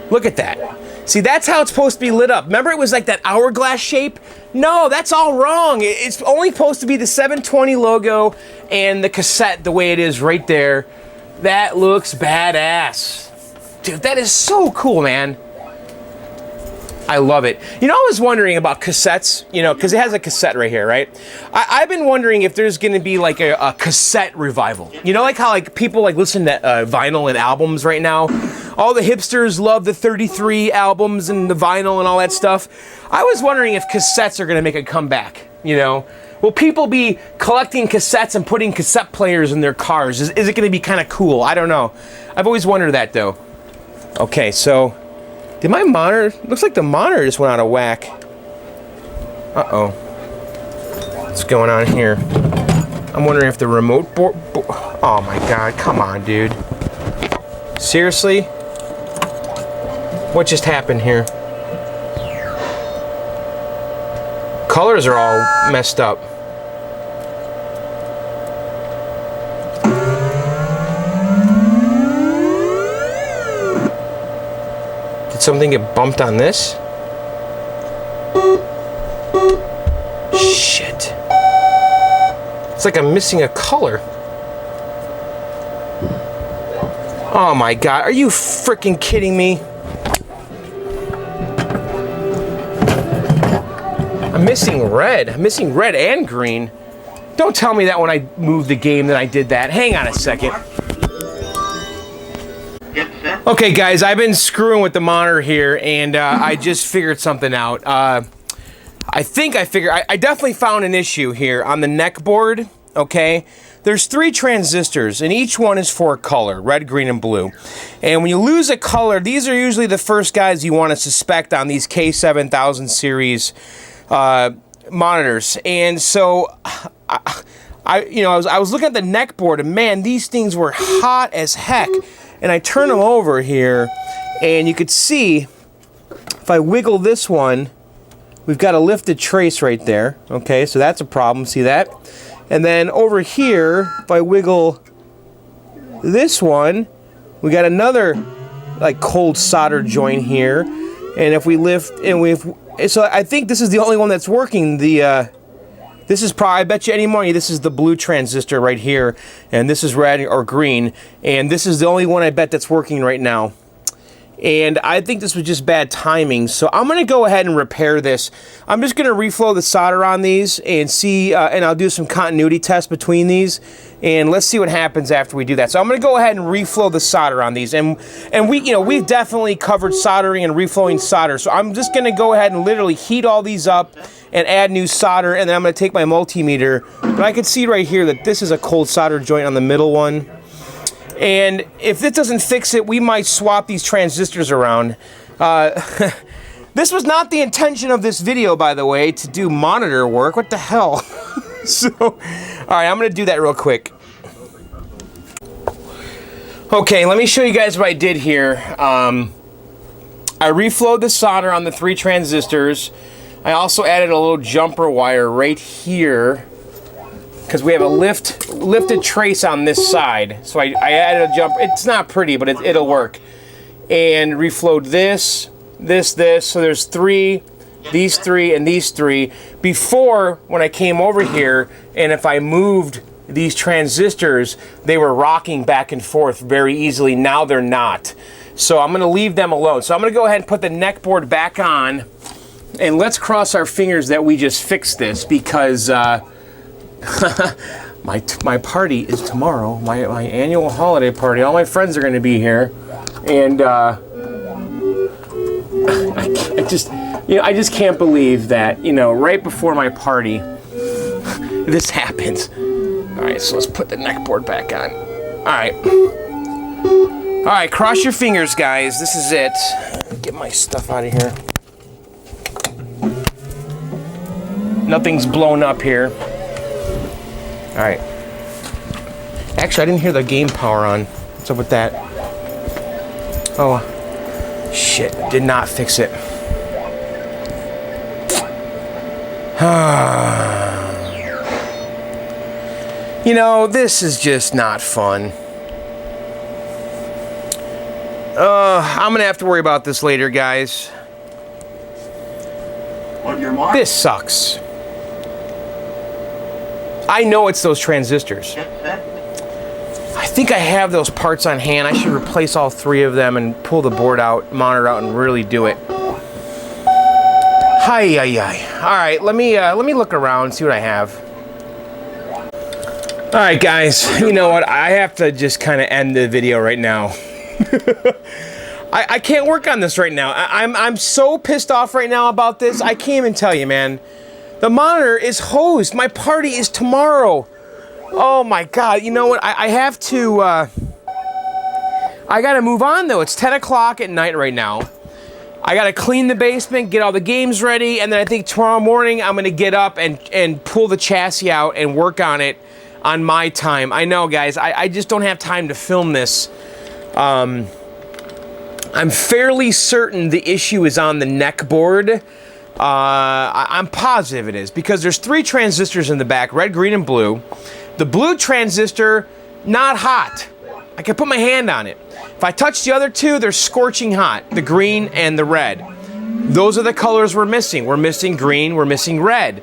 Look at that. See, that's how it's supposed to be lit up. Remember it was like that hourglass shape? No, that's all wrong. It's only supposed to be the 720 logo and the cassette the way it is right there. That looks badass. Dude, that is so cool, man. I love it. You know, I was wondering about cassettes, you know, because it has a cassette right here, right? I've been wondering if there's going to be like a cassette revival. You know, like how like people like listen to vinyl and albums right now? All the hipsters love the 33 albums and the vinyl and all that stuff. I was wondering if cassettes are going to make a comeback. You know, will people be collecting cassettes and putting cassette players in their cars? Is it going to be kind of cool? I don't know. I've always wondered that, though. Okay, so did my monitor? Looks like the monitor just went out of whack. Uh-oh. What's going on here? I'm wondering if the remote board. Oh my God! Come on, dude. Seriously? What just happened here? Colors are all messed up. Did something get bumped on this? Shit. It's like I'm missing a color. Oh my God, are you freaking kidding me? I'm missing red. I'm missing red and green. Don't tell me that when I moved the game that I did that. Hang on a second. Okay, guys, I've been screwing with the monitor here, and I just figured something out. I definitely found an issue here on the neck board, okay? There's 3 transistors, and each one is for a color, red, green, and blue. And when you lose a color, these are usually the first guys you want to suspect on these K7000 series monitors. And so I was looking at the neck board, and man, these things were hot as heck. And I turn them over here, and you could see if I wiggle this one, we've got a lifted trace right there. Okay, so that's a problem. See that? And then over here, if I wiggle this one, we got another like cold solder joint here. And if we lift, and so I think this is the only one that's working. This is probably, I bet you any money, this is the blue transistor right here, and this is red or green, and this is the only one I bet that's working right now. And I think this was just bad timing, so I'm going to go ahead and repair this. I'm just going to reflow the solder on these and see, and I'll do some continuity tests between these, and let's see what happens after we do that. So I'm going to go ahead and reflow the solder on these, and we've definitely covered soldering and reflowing solder, so I'm just going to go ahead and literally heat all these up and add new solder, and then I'm going to take my multimeter, but I can see right here that this is a cold solder joint on the middle one. And if this doesn't fix it, we might swap these transistors around. This was not the intention of this video, by the way, to do monitor work. What the hell? So, all right, I'm going to do that real quick. Okay, let me show you guys what I did here. I reflowed the solder on the 3 transistors. I also added a little jumper wire right here, because we have a lifted trace on this side. So I added a jump. It's not pretty, but it'll work. And reflowed this. So there's 3, these 3, and these 3. Before, when I came over here, and if I moved these transistors, they were rocking back and forth very easily. Now they're not. So I'm going to leave them alone. So I'm going to go ahead and put the neck board back on. And let's cross our fingers that we just fixed this, because my party is tomorrow, my annual holiday party. All my friends are going to be here, and I just can't believe that, right before my party this happens. All right, so let's put the neck board back on. All right, cross your fingers, guys. This is it. Get my stuff out of here. Nothing's blown up here. All right. Actually, I didn't hear the game power on. What's up with that? Oh, shit. Did not fix it. This is just not fun. I'm going to have to worry about this later, guys. On your mark. This sucks. I know it's those transistors. Get set. I think I have those parts on hand. I should replace all 3 of them and pull the board out, monitor out, and really do it. Hi. All right, let me look around and see what I have. All right, guys. You know what? I have to just kind of end the video right now. I can't work on this right now. I'm so pissed off right now about this. I can't even tell you, man. The monitor is hosed. My party is tomorrow. Oh my God, you know what? I have to, I gotta move on though. It's 10 o'clock at night right now. I gotta clean the basement, get all the games ready, and then I think tomorrow morning I'm gonna get up and pull the chassis out and work on it on my time. I know, guys, I just don't have time to film this. I'm fairly certain the issue is on the neck board. I'm positive it is, because there's 3 transistors in the back, red, green, and blue. The blue transistor, not hot. I can put my hand on it. If I touch the other 2, they're scorching hot, the green and the red. Those are the colors we're missing. We're missing green, we're missing red.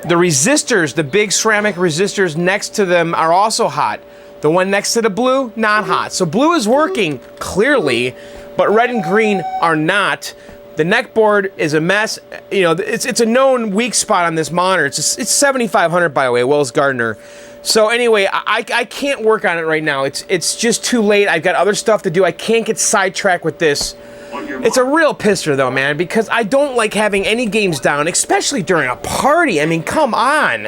The resistors, the big ceramic resistors next to them are also hot. The one next to the blue, not hot. So blue is working, clearly, but red and green are not. The neck board is a mess. You know, it's a known weak spot on this monitor. It's 7500, by the way, Wells Gardner. So anyway, I can't work on it right now. It's just too late. I've got other stuff to do. I can't get sidetracked with this. It's a real pisser though, man, because I don't like having any games down, especially during a party. I mean, come on.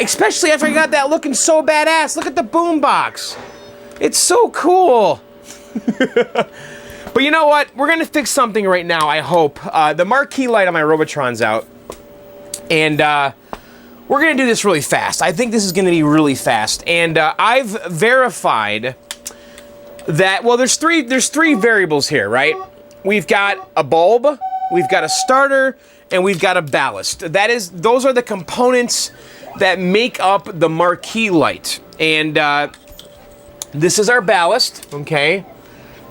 Especially after I got that looking so badass. Look at the boombox. It's so cool. But you know what? We're gonna fix something right now, I hope. The marquee light on my Robotron's out. And we're gonna do this really fast. I think this is gonna be really fast. And I've verified that, well, there's three variables here, right? We've got a bulb, we've got a starter, and we've got a ballast. Those are the components that make up the marquee light. And this is our ballast, okay?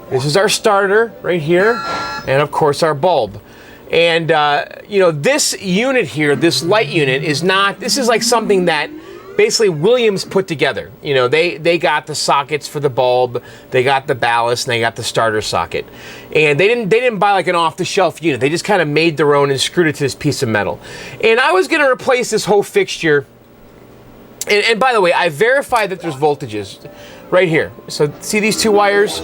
This is our starter right here, and of course our bulb. And you know, this unit here, this light unit is not, this is like something that basically Williams put together. You know, they got the sockets for the bulb, they got the ballast, and they got the starter socket. And they didn't buy like an off-the-shelf unit. They just kind of made their own and screwed it to this piece of metal. And I was gonna replace this whole fixture. And by the way, I verified that there's voltages right here. So see these 2 wires?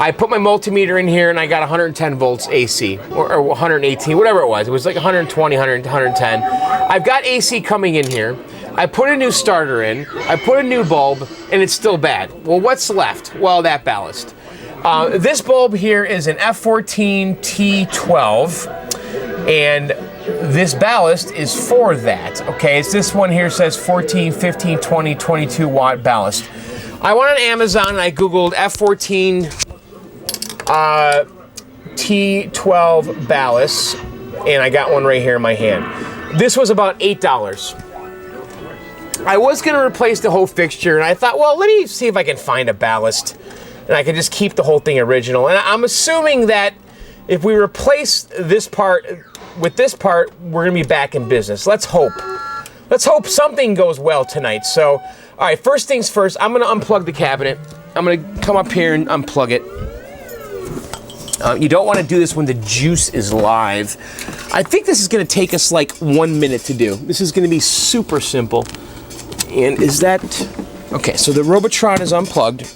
I put my multimeter in here and I got 110 volts AC, or 118, whatever it was. It was like 120, 110. I've got AC coming in here. I put a new starter in, I put a new bulb, and it's still bad. Well, what's left? Well, that ballast. This bulb here is an F14 T12, and this ballast is for that, okay? It's this one here says 14, 15, 20, 22 watt ballast. I went on Amazon and I Googled F14 T12 ballast, and I got one right here in my hand. This was about $8. I was gonna replace the whole fixture, and I thought, well, let me see if I can find a ballast, and I can just keep the whole thing original. And I'm assuming that if we replace this part with this part, we're gonna be back in business. Let's hope. Let's hope something goes well tonight. So, all right, first things first, I'm gonna unplug the cabinet. I'm gonna come up here and unplug it. You don't want to do this when the juice is live. I think this is going to take us like 1 minute to do. This is going to be super simple. And is that... Okay, so the Robotron is unplugged.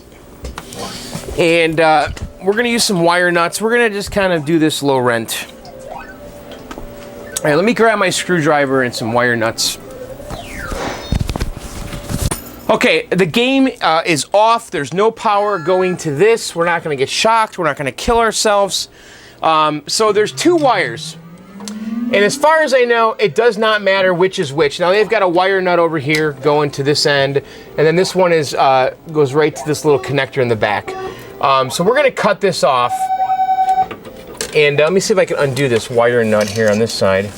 And we're going to use some wire nuts. We're going to just kind of do this low rent. All right, let me grab my screwdriver and some wire nuts. Okay, the game is off. There's no power going to this. We're not going to get shocked. We're not going to kill ourselves. So there's 2 wires. And as far as I know, it does not matter which is which. Now they've got a wire nut over here going to this end. And then this one is goes right to this little connector in the back. So we're going to cut this off. And let me see if I can undo this wire nut here on this side.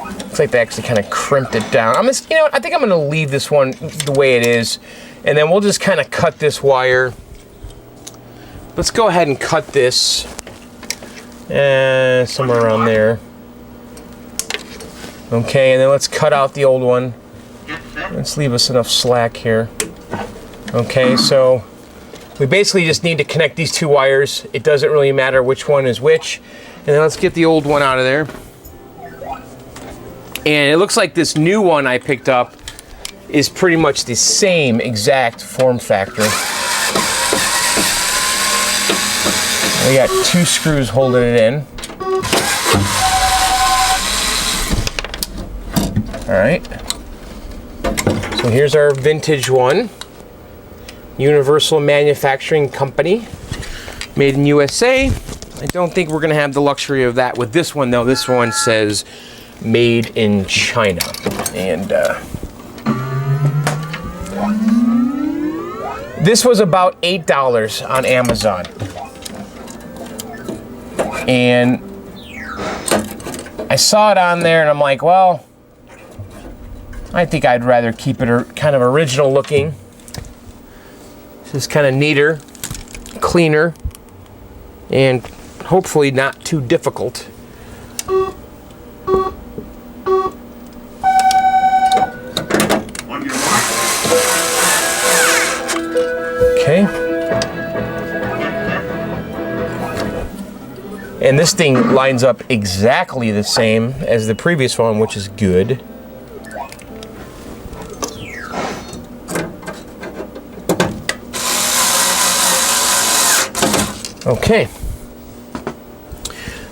Looks like they actually kind of crimped it down. I'm just, you know what, I think I'm gonna leave this one the way it is, and then we'll just kind of cut this wire. Let's go ahead and cut this somewhere around there. Okay, and then let's cut out the old one. Let's leave us enough slack here. Okay, so we basically just need to connect these 2 wires. It doesn't really matter which one is which. And then let's get the old one out of there. And it looks like this new one I picked up is pretty much the same exact form factor. We got 2 screws holding it in. All right. So here's our vintage one. Universal Manufacturing Company. Made in USA. I don't think we're gonna have the luxury of that with this one though. This one says made in China. And this was about $8 on Amazon. And I saw it on there and I'm like, well, I think I'd rather keep it kind of original looking. This is kind of neater, cleaner, and hopefully not too difficult. Okay. And this thing lines up exactly the same as the previous one, which is good. Okay.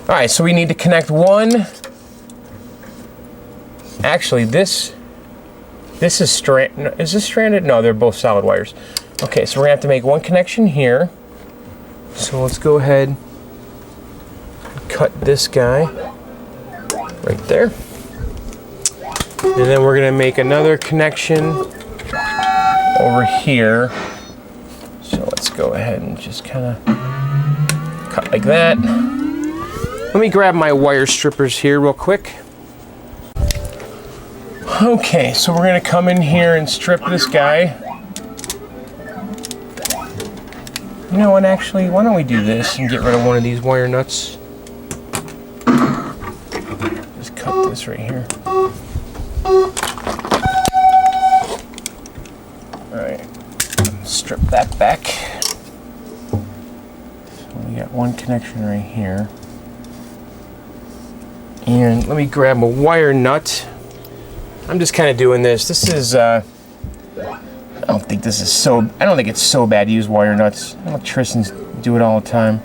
All right, so we need to connect one. Actually, this is stranded. Is this stranded? No, they're both solid wires. Okay, so we're gonna have to make one connection here. So let's go ahead and cut this guy right there. And then we're gonna make another connection over here. So let's go ahead and just kind of cut like that. Let me grab my wire strippers here real quick. Okay, so we're gonna come in here and strip this guy. You know what, actually, why don't we do this and get rid of one of these wire nuts? Just cut this right here. Alright, strip that back. So we got one connection right here. And let me grab a wire nut. I'm just kind of doing this. This is, I don't think it's so bad to use wire nuts. Electricians do it all the time.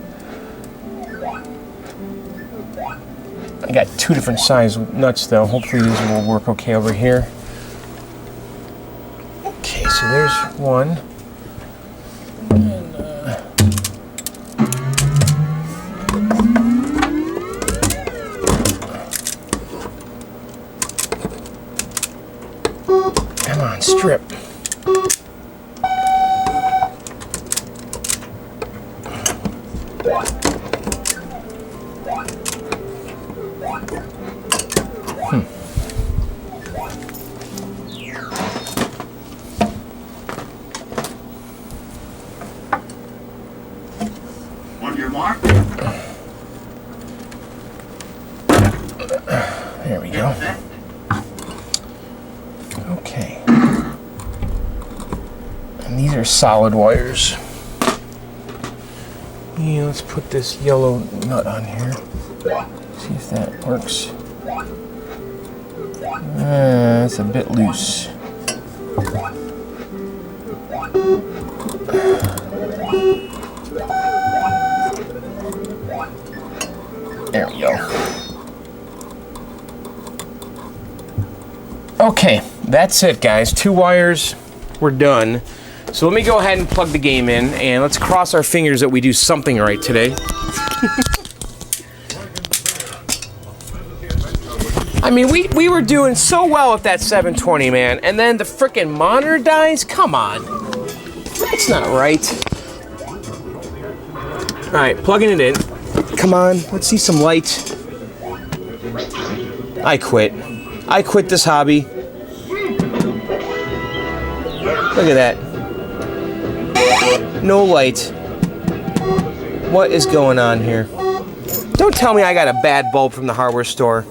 I got two different size nuts though. Hopefully these will work okay over here. Okay, so there's one. Come on, strip. On your mark. There we go. Okay. And these are solid wires. Yeah, let's put this yellow nut on here. See if that works. It's a bit loose. There we go. Okay, that's it, guys. 2 wires, we're done. So let me go ahead and plug the game in, and let's cross our fingers that we do something right today. I mean, we were doing so well with that 720, man, and then the frickin' monitor dies? Come on. That's not right. All right, plugging it in. Come on, let's see some light. I quit. I quit this hobby. Look at that. No light. What is going on here? Don't tell me I got a bad bulb from the hardware store.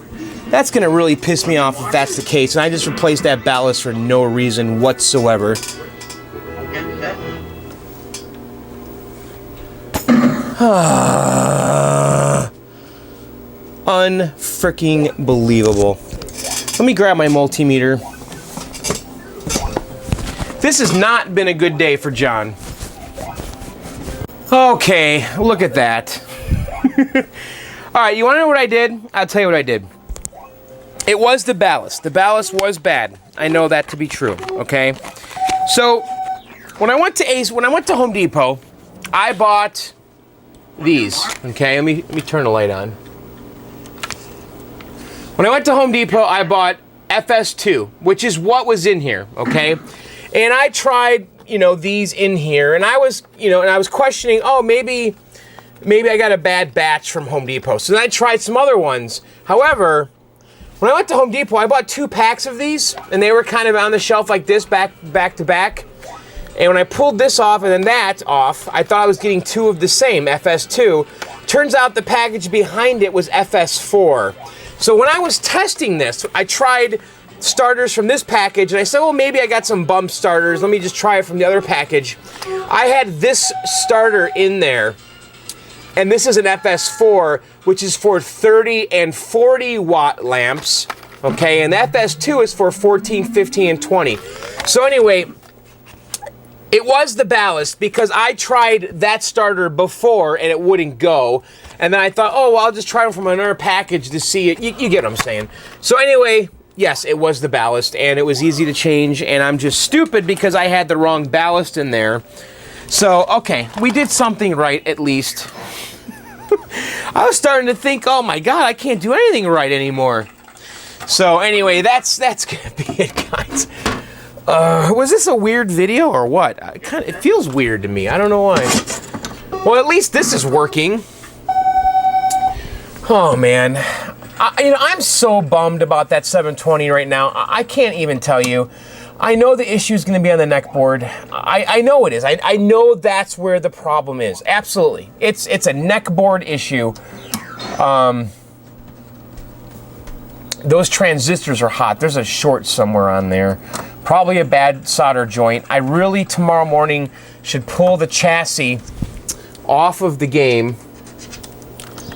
That's gonna really piss me off if that's the case, and I just replaced that ballast for no reason whatsoever. Unfreaking believable. Let me grab my multimeter. This has not been a good day for John. Okay, look at that. All right, you wanna know what I did? I'll tell you what I did. it was the ballast. The ballast was bad. I know that to be true, okay? So, when I went to Home Depot, I bought these, okay? Let me turn the light on. When I went to Home Depot, I bought FS2, which is what was in here, okay? And I tried, these in here, and I was questioning, oh, maybe I got a bad batch from Home Depot. So then I tried some other ones. However, when I went to Home Depot, I bought 2 packs of these, and they were kind of on the shelf like this, back to back. And when I pulled this off and then that off, I thought I was getting 2 of the same, FS2. Turns out the package behind it was FS4. So when I was testing this, I tried starters from this package, and I said, well, maybe I got some bump starters. Let me just try it from the other package. I had this starter in there, and this is an FS4, which is for 30 and 40 watt lamps, okay? And the FS2 is for 14, 15, and 20. So anyway, it was the ballast because I tried that starter before and it wouldn't go. And then I thought, oh, well, I'll just try them from another package to see it. You get what I'm saying. So anyway, yes, it was the ballast, and it was easy to change, and I'm just stupid because I had the wrong ballast in there. So, okay, we did something right at least. I was starting to think, oh my God, I can't do anything right anymore. So anyway, that's gonna be it, guys. Was this a weird video or what? It feels weird to me. I don't know why. Well, at least this is working. Oh man, I'm so bummed about that 720 right now. I can't even tell you. I know the issue is going to be on the neck board. I know it is. I know that's where the problem is. Absolutely, it's a neck board issue. Those transistors are hot. There's a short somewhere on there. Probably a bad solder joint. I really, tomorrow morning, should pull the chassis off of the game,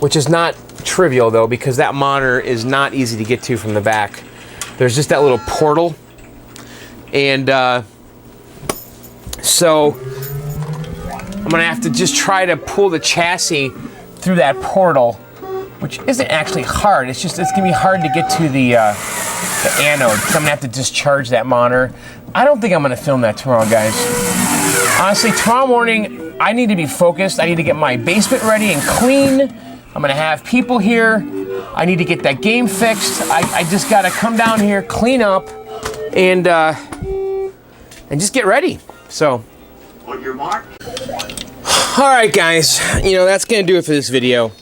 which is not trivial, though, because that monitor is not easy to get to from the back. There's just that little portal. And so I'm going to have to just try to pull the chassis through that portal, which isn't actually hard. It's going to be hard to get to the anode, because I'm going to have to discharge that monitor. I don't think I'm going to film that tomorrow, guys. Honestly, tomorrow morning, I need to be focused. I need to get my basement ready and clean. I'm going to have people here. I need to get that game fixed. I just got to come down here, clean up, and just get ready. So, On your mark. all right, guys. That's going to do it for this video.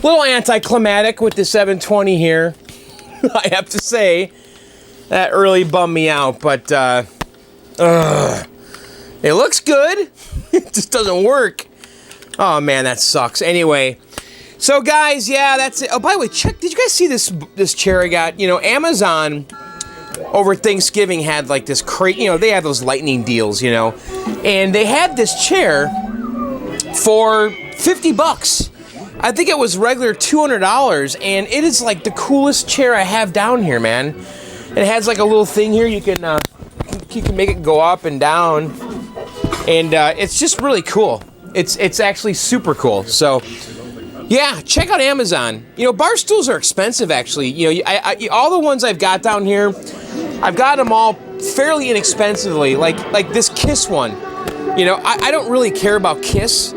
Little anticlimactic with the 720 here. I have to say, that really bummed me out, but it looks good. It just doesn't work. Oh man, that sucks. Anyway, so guys, yeah, that's it. Oh, by the way, did you guys see this chair I got? Amazon over Thanksgiving had like this crate. They have those lightning deals, and they had this chair for $50. I think it was regular $200, and it is like the coolest chair I have down here, man. It has like a little thing here you can make it go up and down, and it's just really cool. It's actually super cool. So yeah, check out Amazon. Bar stools are expensive, actually. All the ones I've got down here, I've got them all fairly inexpensively. Like this Kiss one. I don't really care about Kiss,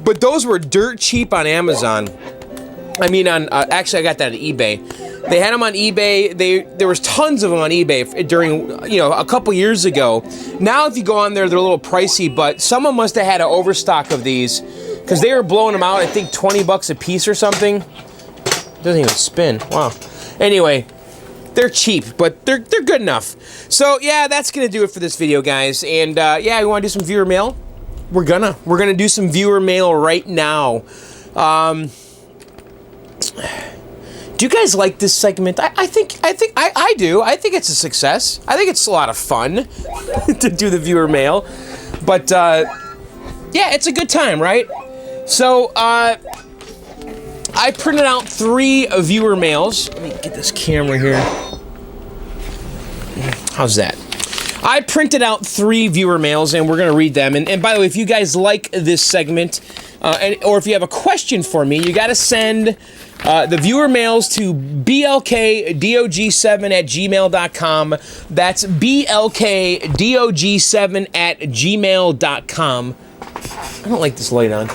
but those were dirt cheap on Amazon. I mean, actually, I got that at eBay. They had them on eBay. There was tons of them on eBay during, a couple years ago. Now, if you go on there, they're a little pricey, but someone must have had an overstock of these because they were blowing them out, I think, $20 a piece or something. It doesn't even spin. Wow. Anyway, they're cheap, but they're good enough. So, yeah, that's going to do it for this video, guys. And, yeah, we want to do some viewer mail? We're gonna do some viewer mail right now. Do you guys like this segment? I think I do. I think it's a success. I think it's a lot of fun to do the viewer mail. But yeah, it's a good time, right? So I printed out 3 viewer mails. Let me get this camera here. How's that? I printed out 3 viewer mails, and we're going to read them. And by the way, if you guys like this segment, or if you have a question for me, you got to send the viewer mails to blkdog7@gmail.com. That's blkdog7@gmail.com. I don't like this light on.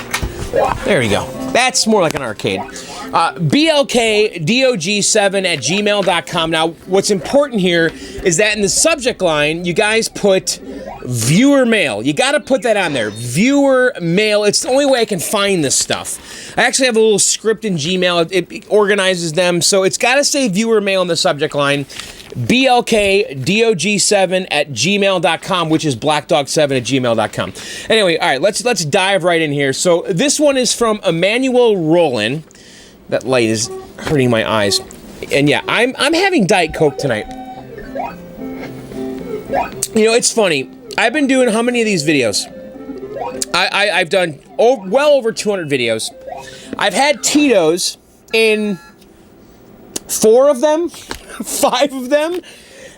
There we go. That's more like an arcade. blkdog7@gmail.com. Now, what's important here is that in the subject line, you guys put viewer mail. You got to put that on there. Viewer mail. It's the only way I can find this stuff. I actually have a little script in Gmail. It organizes them. So it's got to say viewer mail in the subject line. blkdog7@gmail.com, which is blackdog7@gmail.com. Anyway, all right, let's dive right in here. So this one is from Emmanuel Roland. That light is hurting my eyes. And yeah, I'm having Diet Coke tonight. You know, it's funny. I've been doing how many of these videos? I've done well over 200 videos. I've had Tito's in 4 of them, 5 of them,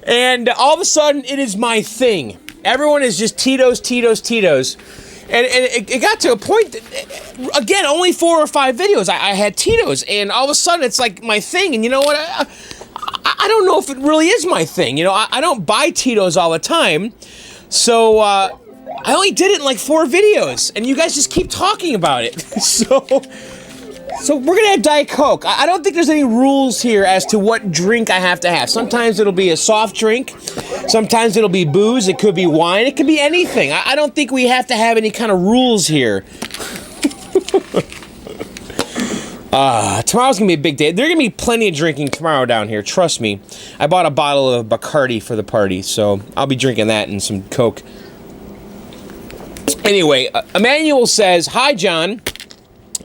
and all of a sudden it is my thing. Everyone is just Tito's, Tito's, Tito's. And it got to a point that, again, only 4 or 5 videos I had Tito's, and all of a sudden it's like my thing. And you know what? I don't know if it really is my thing. You know, I don't buy Tito's all the time, so I only did it in like 4 videos, and you guys just keep talking about it. So we're gonna have Diet Coke. I don't think there's any rules here as to what drink I have to have. Sometimes it'll be a soft drink. Sometimes it'll be booze. It could be wine. It could be anything. I don't think we have to have any kind of rules here. Tomorrow's gonna be a big day. There's gonna be plenty of drinking tomorrow down here. Trust me. I bought a bottle of Bacardi for the party, so I'll be drinking that and some Coke. Anyway, Emmanuel says, "Hi, John.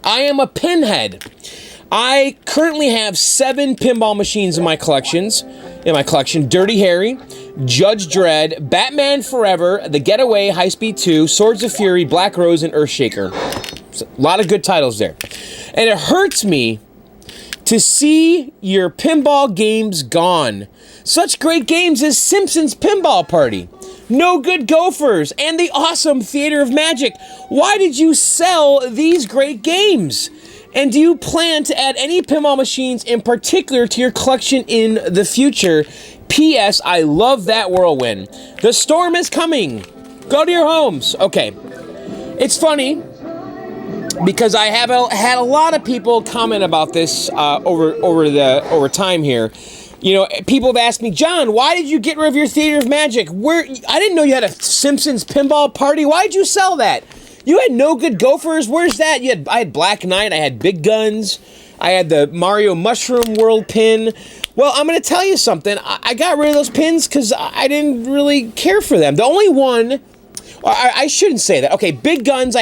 I am a pinhead. I currently have 7 pinball machines in my collection. Dirty Harry, Judge Dredd, Batman Forever, The Getaway, High Speed 2, Swords of Fury, Black Rose, and Earthshaker." A lot of good titles there. "And it hurts me to see your pinball games gone. Such great games as Simpsons Pinball Party, No Good Gophers, and the awesome Theater of Magic. Why did you sell these great games? And do you plan to add any pinball machines in particular to your collection in the future? P.S. I love that whirlwind. The storm is coming. Go to your homes." Okay. It's funny because I have had a lot of people comment about this over time here. You know, people have asked me, "John, why did you get rid of your Theater of Magic? I didn't know you had a Simpsons Pinball Party. Why did you sell that? You had No Good Gophers. Where's that? I had Black Knight. I had Big Guns. I had the Mario Mushroom World pin." Well, I'm going to tell you something. I got rid of those pins because I didn't really care for them. The only one, I shouldn't say that. Okay, Big Guns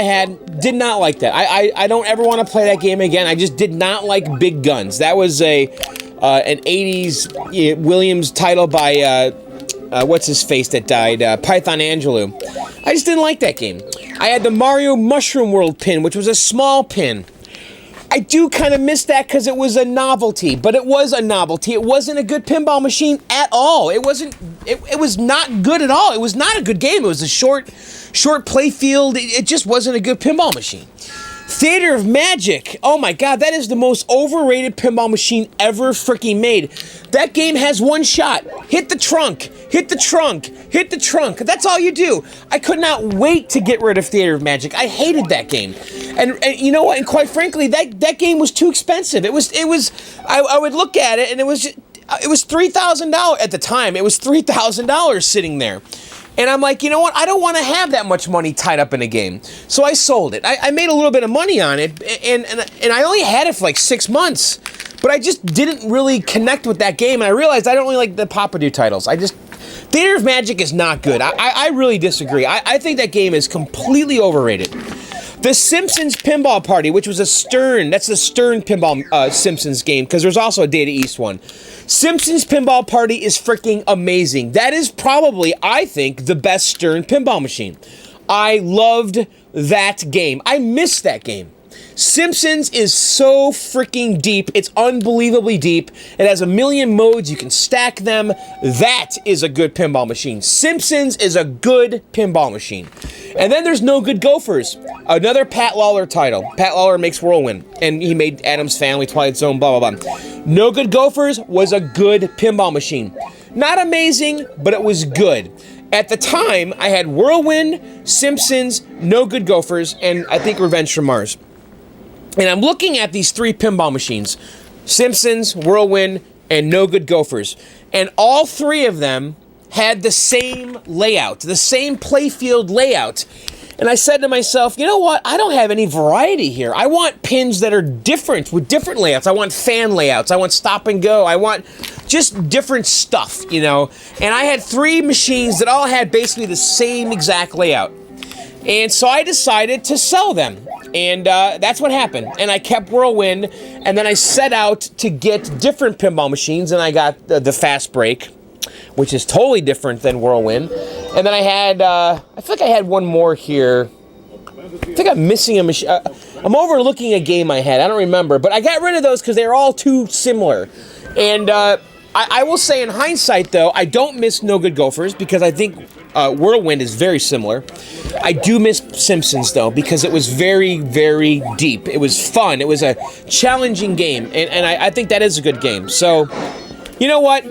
did not like that. I don't ever want to play that game again. I just did not like Big Guns. That was an 80s Williams title by, what's his face that died? Python Angelou. I just didn't like that game. I had the Mario Mushroom World pin, which was a small pin. I do kind of miss that because it was a novelty, but it was a novelty. It wasn't a good pinball machine at all. It was not good at all. It was not a good game. It was a short play field. It just wasn't a good pinball machine. Theater of Magic. Oh my God, that is the most overrated pinball machine ever freaking made. That game has one shot. Hit the trunk. Hit the trunk. Hit the trunk. That's all you do. I could not wait to get rid of Theater of Magic. I hated that game. And you know what? And quite frankly, that game was too expensive. I would look at it and it was $3,000 at the time. It was $3,000 sitting there. And I'm like, you know what? I don't want to have that much money tied up in a game. So I sold it. I made a little bit of money on it, and I only had it for like 6 months. But I just didn't really connect with that game, and I realized I don't really like the Papadoo titles. Theater of Magic is not good. I really disagree. I think that game is completely overrated. The Simpsons Pinball Party, which was that's the Stern Pinball Simpsons game, because there's also a Data East one. Simpsons Pinball Party is freaking amazing. That is probably, I think, the best Stern pinball machine. I loved that game. I missed that game. Simpsons is so freaking deep. It's unbelievably deep. It has a million modes. You can stack them. That is a good pinball machine. Simpsons is a good pinball machine. And then there's No Good Gophers, another Pat Lawler title. Pat Lawler makes Whirlwind, and he made Addams Family, Twilight Zone, blah, blah, blah. No Good Gophers was a good pinball machine. Not amazing, but it was good. At the time, I had Whirlwind, Simpsons, No Good Gophers, and I think Revenge from Mars. And I'm looking at these 3 pinball machines, Simpsons, Whirlwind, and No Good Gophers. And all 3 of them had the same layout, the same playfield layout. And I said to myself, you know what? I don't have any variety here. I want pins that are different, with different layouts. I want fan layouts. I want stop and go. I want just different stuff, you know. And I had 3 machines that all had basically the same exact layout. And so I decided to sell them. And that's what happened. And I kept Whirlwind, and then I set out to get different pinball machines, and I got the Fast Break, which is totally different than Whirlwind. And then I had, I feel like I had one more here. I think I'm missing a machine. I'm overlooking a game I had. I don't remember. But I got rid of those because they're all too similar. And I will say in hindsight, though, I don't miss No Good Gophers because I think Whirlwind is very similar. I do miss Simpsons, though, because it was very, very deep. It was fun. It was a challenging game. And I think that is a good game. So, you know what?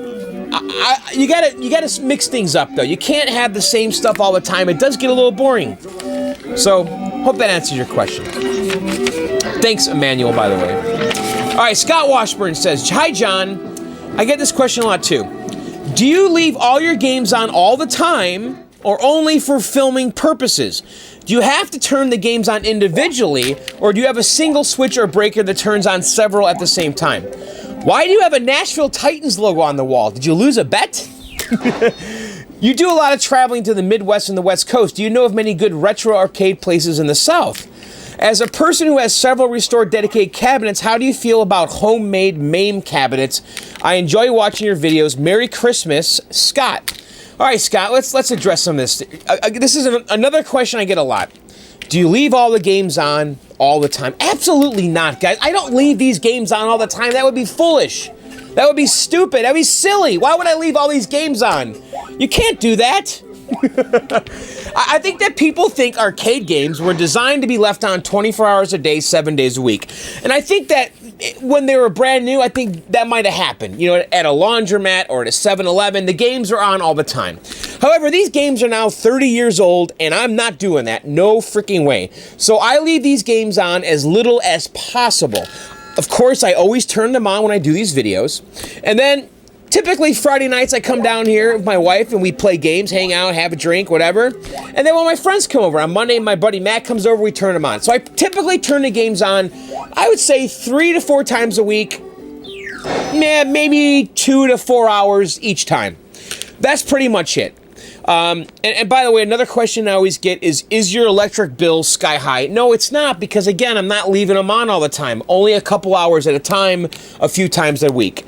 You gotta mix things up, though. You can't have the same stuff all the time. It does get a little boring. So, hope that answers your question. Thanks, Emmanuel, by the way. All right, Scott Washburn says, hi, John. I get this question a lot, too. Do you leave all your games on all the time or only for filming purposes? Do you have to turn the games on individually, or do you have a single switch or breaker that turns on several at the same time? Why do you have a Nashville Titans logo on the wall? Did you lose a bet? You do a lot of traveling to the Midwest and the West Coast. Do you know of many good retro arcade places in the South? As a person who has several restored dedicated cabinets, how do you feel about homemade MAME cabinets? I enjoy watching your videos. Merry Christmas, Scott. All right, Scott, let's address some of this. This is another question I get a lot. Do you leave all the games on all the time? Absolutely not, guys. I don't leave these games on all the time. That would be foolish. That would be stupid. That would be silly. Why would I leave all these games on? You can't do that. I think that people think arcade games were designed to be left on 24 hours a day, 7 days a week. And I think that when they were brand new, I think that might have happened. You know, at a laundromat or at a 7-Eleven, the games are on all the time. However, these games are now 30 years old, and I'm not doing that. No freaking way. So I leave these games on as little as possible. Of course, I always turn them on when I do these videos. And then typically Friday nights I come down here with my wife and we play games, hang out, have a drink, whatever. And then when my friends come over, on Monday my buddy Matt comes over, we turn them on. So I typically turn the games on, I would say 3 to 4 times a week. Maybe 2 to 4 hours each time. That's pretty much it. And by the way, another question I always get is your electric bill sky high? No, it's not, because again, I'm not leaving them on all the time. Only a couple hours at a time, a few times a week.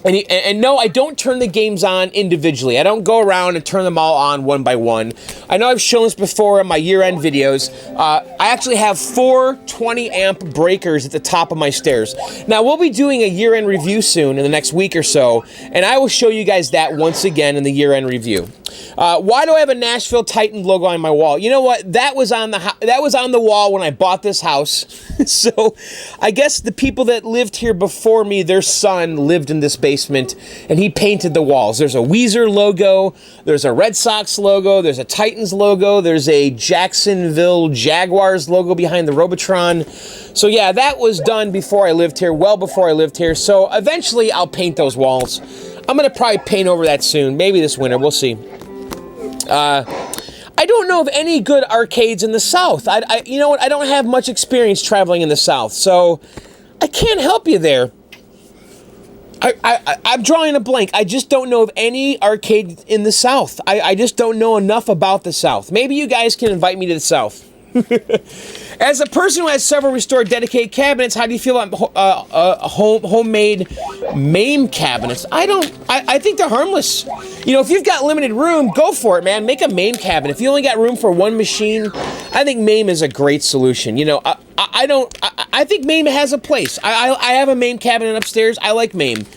And no, I don't turn the games on individually. I don't go around and turn them all on one by one. I know I've shown this before in my year-end videos. I actually have 4 20-amp breakers at the top of my stairs. Now, we'll be doing a year-end review soon in the next week or so, and I will show you guys that once again in the year-end review. Why do I have a Nashville Titan logo on my wall? You know what? That was on the wall when I bought this house. So I guess the people that lived here before me, their son lived in this basement, and he painted the walls. There's a Weezer logo, there's a Red Sox logo, there's a Titans logo, there's a Jacksonville Jaguars logo behind the Robotron. So yeah, that was done before I lived here, well before I lived here. So eventually I'll paint those walls. I'm going to probably paint over that soon, maybe this winter, we'll see. I don't know of any good arcades in the South. You know what? I don't have much experience traveling in the South, so I can't help you there. I'm drawing a blank. I just don't know of any arcade in the South. I just don't know enough about the South. Maybe you guys can invite me to the South. As a person who has several restored dedicated cabinets, how do you feel about homemade MAME cabinets? I think they're harmless. You know, if you've got limited room, go for it, man. Make a MAME cabinet. If you only got room for one machine, I think MAME is a great solution. You know, I think MAME has a place. I have a MAME cabinet upstairs. I like MAME.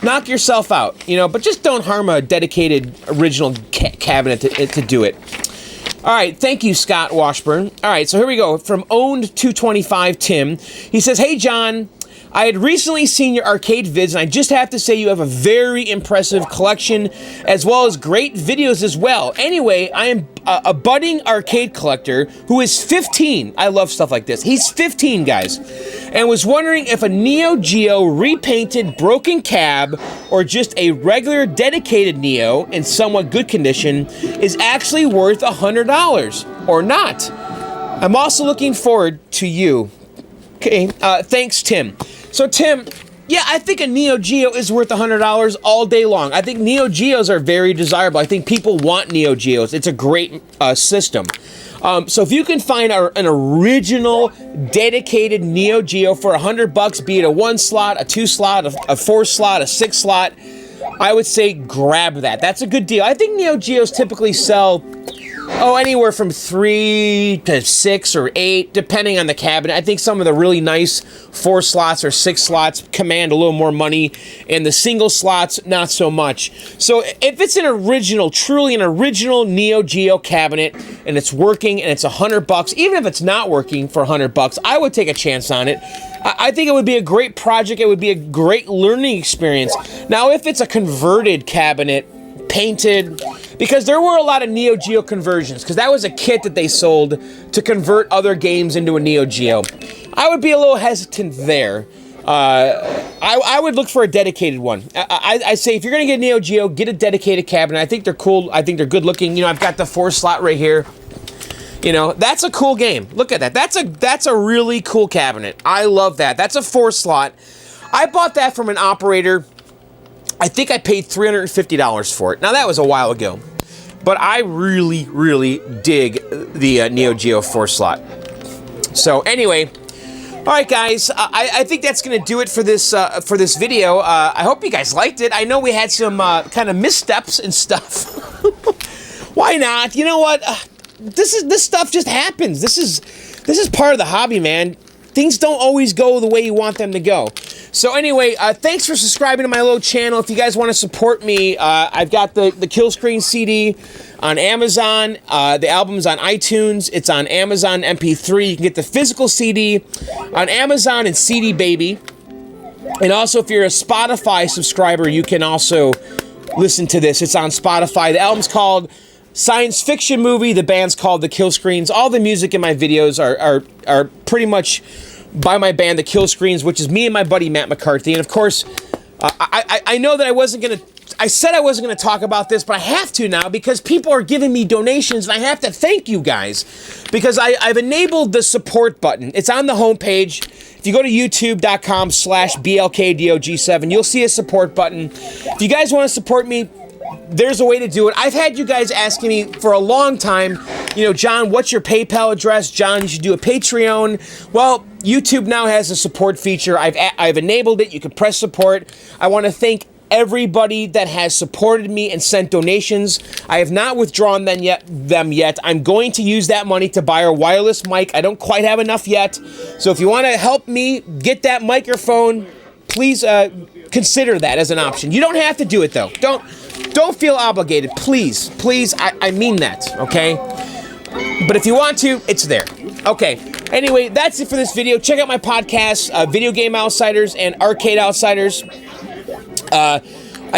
Knock yourself out, you know, but just don't harm a dedicated original cabinet to do it. All right, thank you, Scott Washburn. All right, so here we go. From Owned 225 Tim. He says, "Hey, John, I had recently seen your arcade vids, and I just have to say you have a very impressive collection, as well as great videos as well. Anyway, I am a budding arcade collector who is 15. I love stuff like this. He's 15, guys. And was wondering if a Neo Geo repainted broken cab or just a regular dedicated Neo in somewhat good condition is actually worth $100 or not. I'm also looking forward to you." Okay, thanks, Tim. So, Tim, yeah, I think a Neo Geo is worth $100 all day long. I think Neo Geos are very desirable. I think people want Neo Geos. It's a great system. So if you can find an original dedicated Neo Geo for $100, be it a 1 slot, a 2 slot, a 4 slot, a 6 slot, I would say grab that. That's a good deal. I think Neo Geos typically sell anywhere from 3 to 6 or 8, depending on the cabinet. I think some of the really nice 4 slots or 6 slots command a little more money, and the single slots, not so much. So if it's an original, truly an original Neo Geo cabinet, and it's working, and it's $100, even if it's not working for $100, I would take a chance on it. I think it would be a great project. It would be a great learning experience. Now, if it's a converted cabinet, painted, because there were a lot of Neo Geo conversions, because that was a kit that they sold to convert other games into a Neo Geo. I would be a little hesitant there. I would look for a dedicated one. I say if you're going to get a Neo Geo, get a dedicated cabinet. I think they're cool. I think they're good looking. You know, I've got the 4 slot right here. You know, that's a cool game. Look at that. That's a really cool cabinet. I love that. That's a 4 slot. I bought that from an operator. I think I paid $350 for it. Now, that was a while ago. But I really, really dig the Neo Geo 4 slot. So, anyway, all right, guys. I think that's going to do it for this video. I hope you guys liked it. I know we had some kind of missteps and stuff. Why not? You know what? This stuff just happens. This is part of the hobby, man. Things don't always go the way you want them to go. So anyway, thanks for subscribing to my little channel. If you guys want to support me, I've got the Kill Screen CD on Amazon. The album's on iTunes. It's on Amazon MP3. You can get the physical CD on Amazon and CD Baby. And also, if you're a Spotify subscriber, you can also listen to this. It's on Spotify. The album's called Science Fiction Movie. The band's called The Kill Screens. All the music in my videos are pretty much by my band, The Kill Screens, which is me and my buddy Matt McCarthy. And of course, I know that I said I wasn't going to talk about this, but I have to now because people are giving me donations, and I have to thank you guys because I've enabled the support button. It's on the homepage. If you go to youtube.com/BLKDOG7, you'll see a support button. If you guys want to support me, there's a way to do it. I've had you guys asking me for a long time, you know, John, what's your PayPal address? John, you should do a Patreon. Well, YouTube now has a support feature. I've enabled it. You can press support. I want to thank everybody that has supported me and sent donations. I have not withdrawn them yet. I'm going to use that money to buy a wireless mic. I don't quite have enough yet. So if you want to help me get that microphone, please consider that as an option. You don't have to do it, though. Don't feel obligated. Please, I mean that, okay? But if you want to, it's there. Okay, anyway, that's it for this video. Check out my podcasts, Video Game Outsiders and Arcade Outsiders. I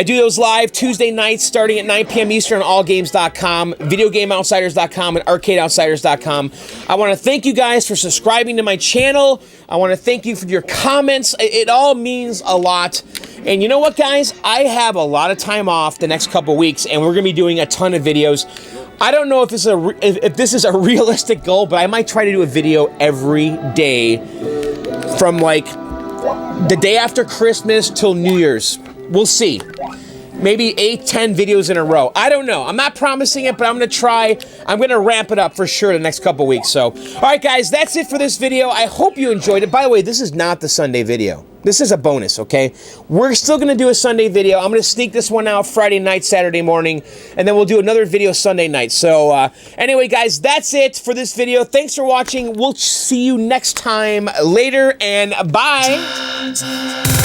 do those live Tuesday nights starting at 9 p.m. Eastern on allgames.com, videogameoutsiders.com, and arcadeoutsiders.com. I want to thank you guys for subscribing to my channel. I want to thank you for your comments. It all means a lot. And you know what, guys? I have a lot of time off the next couple weeks, and we're going to be doing a ton of videos. I don't know if this is a realistic goal, but I might try to do a video every day from like the day after Christmas till New Year's. We'll see. maybe 8, 10 videos in a row. I don't know. I'm not promising it, but I'm going to try. I'm going to ramp it up for sure the next couple weeks. So, all right, guys, that's it for this video. I hope you enjoyed it. By the way, this is not the Sunday video. This is a bonus, okay? We're still going to do a Sunday video. I'm going to sneak this one out Friday night, Saturday morning, and then we'll do another video Sunday night. So, anyway, guys, that's it for this video. Thanks for watching. We'll see you next time. Later, and bye.